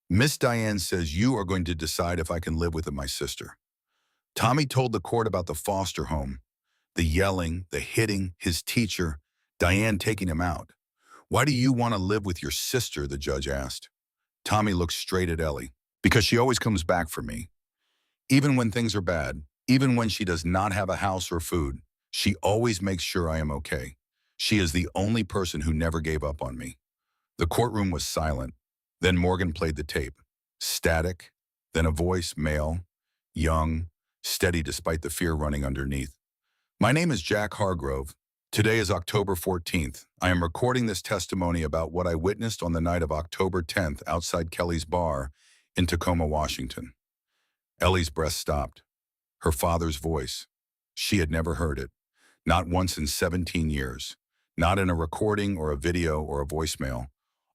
A: Miss Diane says you are going to decide if I can live with my sister. Tommy told the court about the foster home, the yelling, the hitting, his teacher, Diane taking him out. Why do you want to live with your sister, the judge asked. Tommy looked straight at Ellie. Because she always comes back for me. Even when things are bad, even when she does not have a house or food, she always makes sure I am okay. She is the only person who never gave up on me. The courtroom was silent. Then Morgan played the tape. Static, then a voice, male, young, steady despite the fear running underneath. My name is Jack Hargrove. Today is October 14th. I am recording this testimony about what I witnessed on the night of October 10th outside Kelly's bar in Tacoma, Washington. Ellie's breath stopped. Her father's voice. She had never heard it. Not once in 17 years. Not in a recording or a video or a voicemail.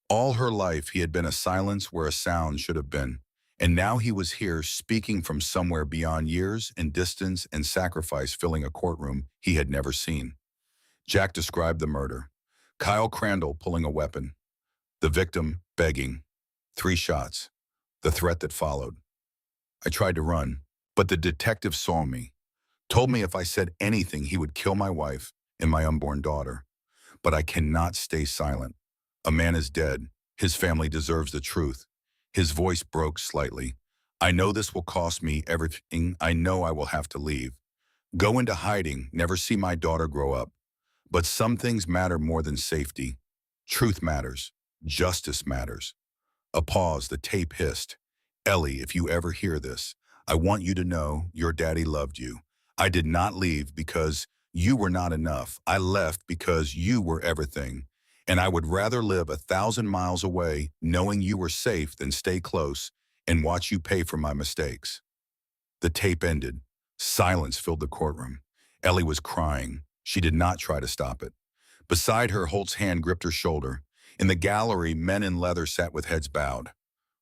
A: All her life he had been a silence where a sound should have been. And now he was here speaking from somewhere beyond years and distance and sacrifice filling a courtroom he had never seen. Jack described the murder. Kyle Crandall pulling a weapon. The victim begging. 3 shots. The threat that followed. I tried to run, but the detective saw me. Told me if I said anything he would kill my wife and my unborn daughter. But I cannot stay silent. A man is dead. His family deserves the truth. His voice broke slightly. I know this will cost me everything. I know I will have to leave. Go into hiding, never see my daughter grow up. But some things matter more than safety. Truth matters. Justice matters. A pause, the tape hissed. Ellie, if you ever hear this, I want you to know your daddy loved you. I did not leave because you were not enough. I left because you were everything. And I would rather live 1,000 miles away knowing you were safe than stay close and watch you pay for my mistakes. The tape ended. Silence filled the courtroom. Ellie was crying. She did not try to stop it. Beside her, Holt's hand gripped her shoulder. In the gallery, men in leather sat with heads bowed.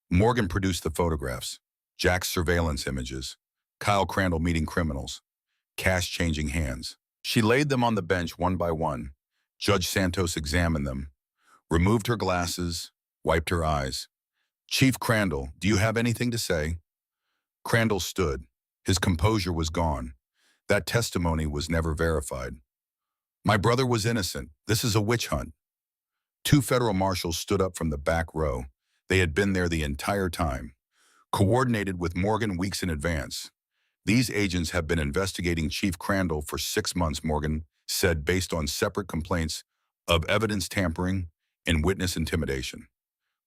A: Morgan produced the photographs. Jack's surveillance images. Kyle Crandall meeting criminals. Cash changing hands. She laid them on the bench one by one. Judge Santos examined them. Removed her glasses. Wiped her eyes. Chief Crandall, do you have anything to say? Crandall stood. His composure was gone. That testimony was never verified. My brother was innocent. This is a witch hunt. Two federal marshals stood up from the back row. They had been there the entire time. Coordinated with Morgan weeks in advance. These agents have been investigating Chief Crandall for 6 months, Morgan said, based on separate complaints of evidence tampering and witness intimidation.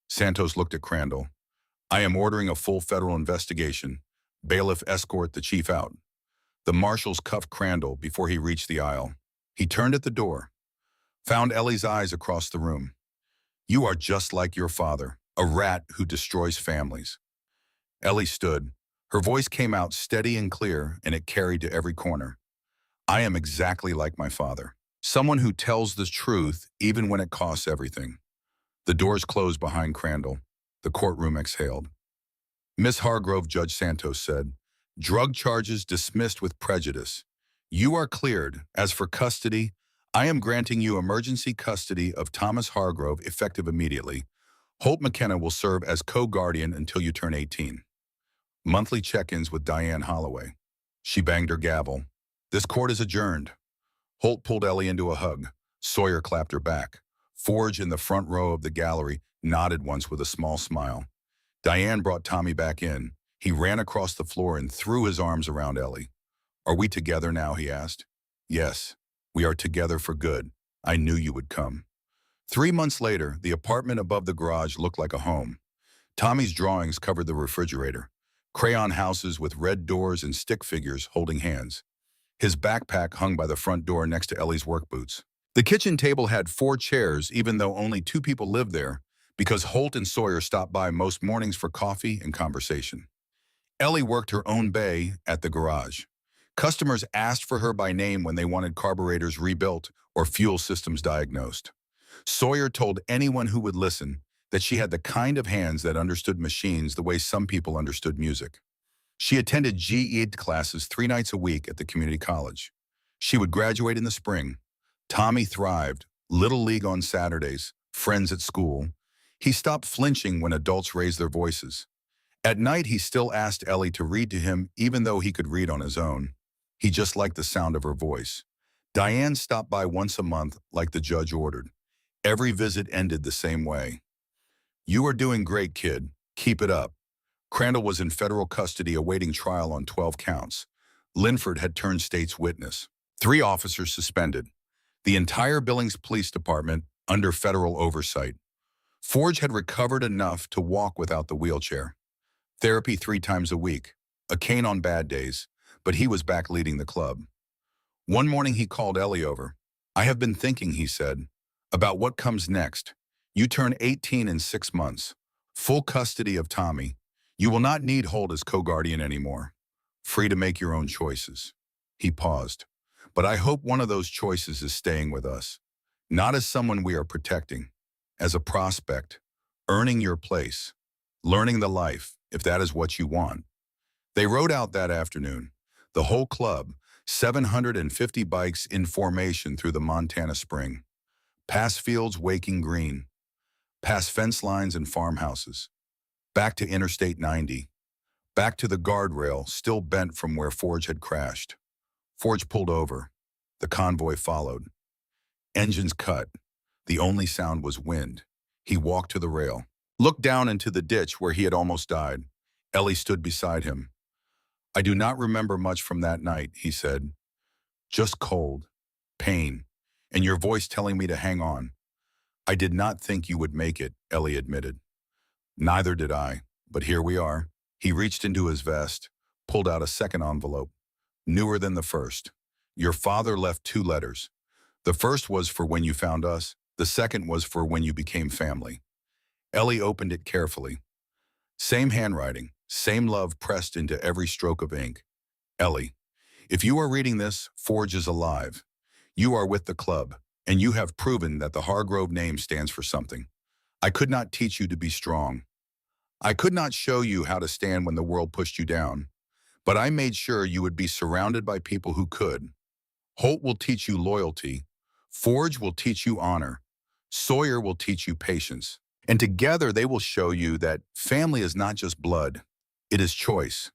A: Santos looked at Crandall. I am ordering a full federal investigation. Bailiff, escort the chief out. The marshals cuffed Crandall before he reached the aisle. He turned at the door. Found Ellie's eyes across the room. You are just like your father, a rat who destroys families. Ellie stood. Her voice came out steady and clear, and it carried to every corner. I am exactly like my father. Someone who tells the truth even when it costs everything. The doors closed behind Crandall. The courtroom exhaled. Miss Hargrove, Judge Santos said, drug charges dismissed with prejudice. You are cleared. As for custody, I am granting you emergency custody of Thomas Hargrove effective immediately. Holt McKenna will serve as co-guardian until you turn 18. Monthly check-ins with Diane Holloway. She banged her gavel. This court is adjourned. Holt pulled Ellie into a hug. Sawyer clapped her back. Forge in the front row of the gallery nodded once with a small smile. Diane brought Tommy back in. He ran across the floor and threw his arms around Ellie. Are we together now, he asked. Yes, we are together for good. I knew you would come. 3 months later, the apartment above the garage looked like a home. Tommy's drawings covered the refrigerator. Crayon houses with red doors and stick figures holding hands. His backpack hung by the front door next to Ellie's work boots. The kitchen table had 4 chairs, even though only 2 people lived there, because Holt and Sawyer stopped by most mornings for coffee and conversation. Ellie worked her own bay at the garage. Customers asked for her by name when they wanted carburetors rebuilt or fuel systems diagnosed. Sawyer told anyone who would listen that she had the kind of hands that understood machines the way some people understood music. She attended GED classes 3 nights a week at the community college. She would graduate in the spring. Tommy thrived, Little League on Saturdays, friends at school. He stopped flinching when adults raised their voices. At night, he still asked Ellie to read to him even though he could read on his own. He just liked the sound of her voice. Diane stopped by once a month like the judge ordered. Every visit ended the same way. You are doing great, kid. Keep it up. Crandall was in federal custody awaiting trial on 12 counts. Linford had turned state's witness. 3 officers suspended. The entire Billings Police Department under federal oversight. Forge had recovered enough to walk without the wheelchair. Therapy 3 times a week. A cane on bad days, but he was back leading the club. One morning he called Ellie over. I have been thinking, he said, about what comes next. You turn 18 in 6 months. Full custody of Tommy. You will not need Holt as co-guardian anymore. Free to make your own choices. He paused. But I hope one of those choices is staying with us. Not as someone we are protecting. As a prospect. Earning your place. Learning the life, if that is what you want. They rode out that afternoon. The whole club, 750 bikes in formation through the Montana spring. Past fields waking green. Past fence lines and farmhouses. Back to Interstate 90. Back to the guardrail, still bent from where Forge had crashed. Forge pulled over. The convoy followed. Engines cut. The only sound was wind. He walked to the rail, looked down into the ditch where he had almost died. Ellie stood beside him. I do not remember much from that night, he said. Just cold, pain, and your voice telling me to hang on. I did not think you would make it, Ellie admitted. Neither did I, but here we are. He reached into his vest, pulled out a second envelope, newer than the first. Your father left 2 letters. The first was for when you found us. The second was for when you became family. Ellie opened it carefully. Same handwriting, same love pressed into every stroke of ink. Ellie, if you are reading this, Forge is alive. You are with the club, and you have proven that the Hargrove name stands for something. I could not teach you to be strong. I could not show you how to stand when the world pushed you down, but I made sure you would be surrounded by people who could. Holt will teach you loyalty. Forge will teach you honor. Sawyer will teach you patience. And together they will show you that family is not just blood, it is choice.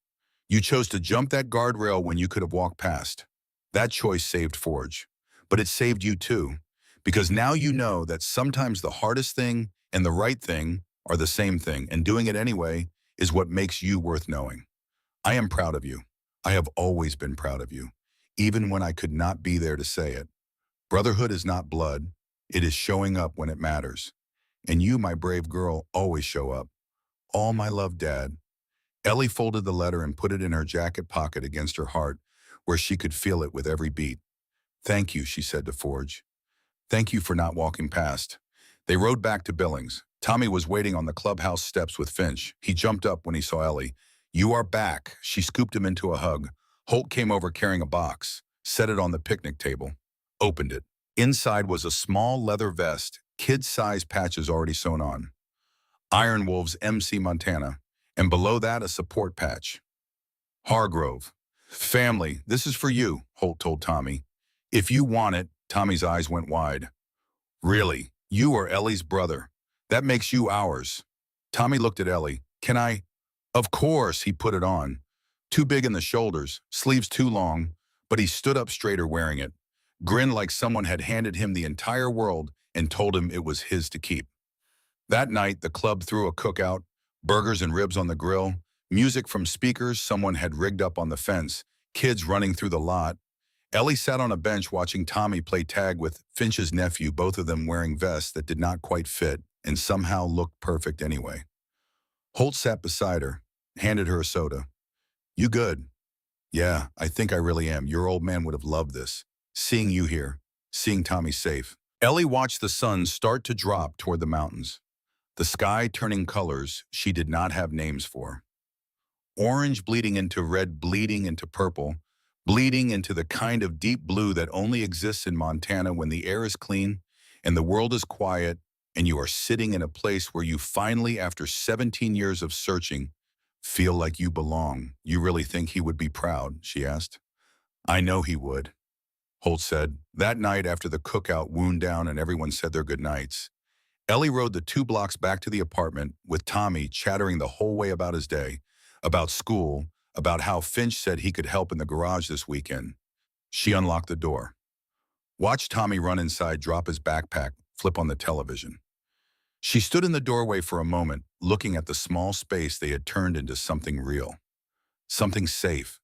A: You chose to jump that guardrail when you could have walked past. That choice saved Forge, but it saved you too, because now you know that sometimes the hardest thing and the right thing are the same thing, and doing it anyway is what makes you worth knowing. I am proud of you. I have always been proud of you, even when I could not be there to say it. Brotherhood is not blood. It is showing up when it matters. And you, my brave girl, always show up. All my love, Dad. Ellie folded the letter and put it in her jacket pocket against her heart, where she could feel it with every beat. Thank you, she said to Forge. Thank you for not walking past. They rode back to Billings. Tommy was waiting on the clubhouse steps with Finch. He jumped up when he saw Ellie. You are back. She scooped him into a hug. Holt came over carrying a box, set it on the picnic table, opened it. Inside was a small leather vest, kid-size patches already sewn on. Iron Wolves MC Montana, and below that a support patch. Hargrove. Family, this is for you, Holt told Tommy. If you want it, Tommy's eyes went wide. Really, you are Ellie's brother. That makes you ours. Tommy looked at Ellie. Can I? Of course, he put it on. Too big in the shoulders, sleeves too long, but he stood up straighter wearing it. Grinned like someone had handed him the entire world and told him it was his to keep. That night, the club threw a cookout, burgers and ribs on the grill, music from speakers someone had rigged up on the fence, kids running through the lot. Ellie sat on a bench watching Tommy play tag with Finch's nephew, both of them wearing vests that did not quite fit and somehow looked perfect anyway. Holt sat beside her, handed her a soda. You good? Yeah, I think I really am. Your old man would have loved this. Seeing you here, seeing Tommy safe. Ellie watched the sun start to drop toward the mountains. The sky turning colors she did not have names for. Orange bleeding into red, bleeding into purple, bleeding into the kind of deep blue that only exists in Montana when the air is clean and the world is quiet and you are sitting in a place where you finally, after 17 years of searching, feel like you belong. You really think he would be proud? She asked. I know he would. Holt said. That night after the cookout wound down and everyone said their goodnights, Ellie rode the 2 blocks back to the apartment with Tommy chattering the whole way about his day, about school, about how Finch said he could help in the garage this weekend. She unlocked the door. Watched Tommy run inside, drop his backpack, flip on the television. She stood in the doorway for a moment, looking at the small space they had turned into something real, something safe.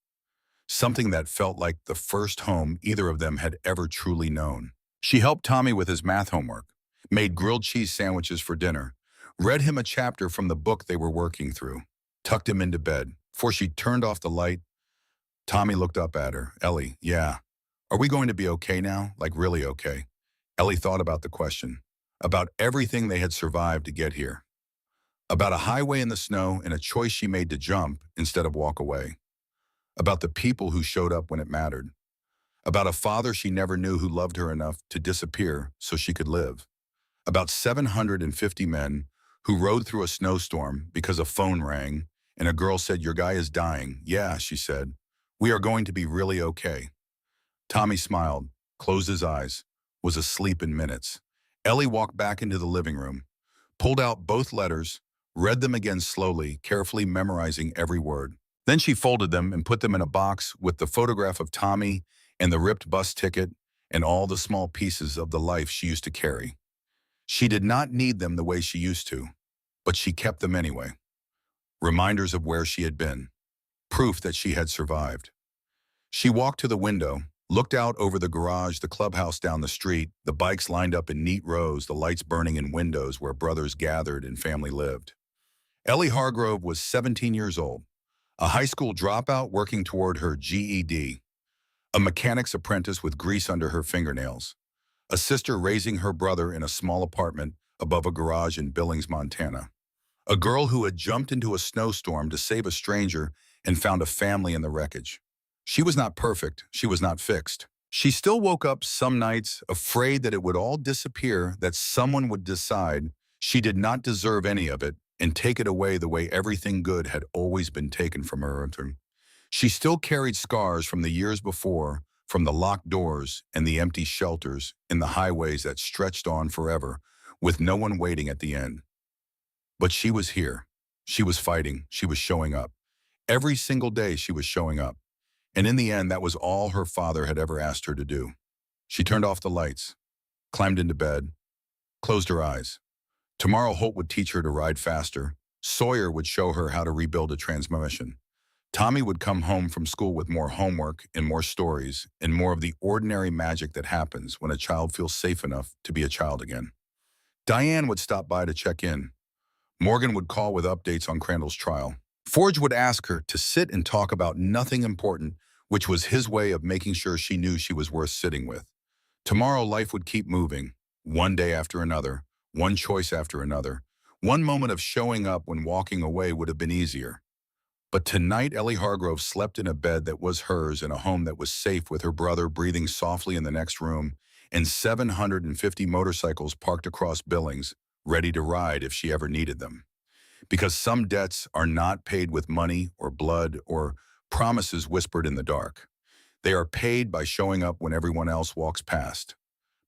A: Something that felt like the first home either of them had ever truly known. She helped Tommy with his math homework, made grilled cheese sandwiches for dinner, read him a chapter from the book they were working through, tucked him into bed. Before she turned off the light, Tommy looked up at her. Ellie, yeah. Are we going to be okay now? Like really okay? Ellie thought about the question, about everything they had survived to get here, about a highway in the snow and a choice she made to jump instead of walk away. About the people who showed up when it mattered. About a father she never knew who loved her enough to disappear so she could live. About 750 men who rode through a snowstorm because a phone rang and a girl said, your guy is dying. Yeah, she said. We are going to be really okay. Tommy smiled, closed his eyes, was asleep in minutes. Ellie walked back into the living room, pulled out both letters, read them again slowly, carefully memorizing every word. Then she folded them and put them in a box with the photograph of Tommy and the ripped bus ticket and all the small pieces of the life she used to carry. She did not need them the way she used to, but she kept them anyway. Reminders of where she had been, proof that she had survived. She walked to the window, looked out over the garage, the clubhouse down the street, the bikes lined up in neat rows, the lights burning in windows where brothers gathered and family lived. Ellie Hargrove was 17 years old, a high school dropout working toward her GED, a mechanic's apprentice with grease under her fingernails, a sister raising her brother in a small apartment above a garage in Billings, Montana, a girl who had jumped into a snowstorm to save a stranger and found a family in the wreckage. She was not perfect, she was not fixed. She still woke up some nights afraid that it would all disappear, that someone would decide she did not deserve any of it and take it away the way everything good had always been taken from her. She still carried scars from the years before, from the locked doors and the empty shelters in the highways that stretched on forever, with no one waiting at the end. But she was here. She was fighting. She was showing up. Every single day she was showing up. And in the end, that was all her father had ever asked her to do. She turned off the lights, climbed into bed, closed her eyes. Tomorrow Holt would teach her to ride faster. Sawyer would show her how to rebuild a transmission. Tommy would come home from school with more homework and more stories and more of the ordinary magic that happens when a child feels safe enough to be a child again. Diane would stop by to check in. Morgan would call with updates on Crandall's trial. Forge would ask her to sit and talk about nothing important, which was his way of making sure she knew she was worth sitting with. Tomorrow life would keep moving, one day after another, one choice after another. One moment of showing up when walking away would have been easier. But tonight Ellie Hargrove slept in a bed that was hers in a home that was safe, with her brother breathing softly in the next room and 750 motorcycles parked across Billings, ready to ride if she ever needed them. Because some debts are not paid with money or blood or promises whispered in the dark. They are paid by showing up when everyone else walks past,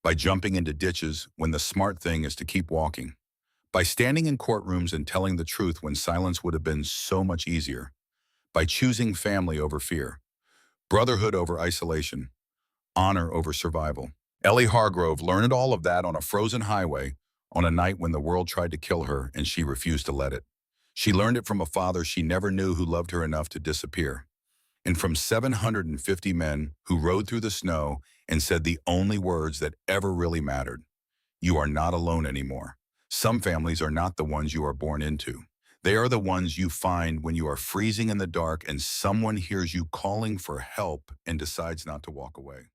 A: by jumping into ditches when the smart thing is to keep walking, by standing in courtrooms and telling the truth when silence would have been so much easier, by choosing family over fear, brotherhood over isolation, honor over survival. Ellie Hargrove learned all of that on a frozen highway on a night when the world tried to kill her and she refused to let it. She learned it from a father she never knew who loved her enough to disappear, and from 750 men who rode through the snow and said the only words that ever really mattered. You are not alone anymore. Some families are not the ones you are born into. They are the ones you find when you are freezing in the dark and someone hears you calling for help and decides not to walk away.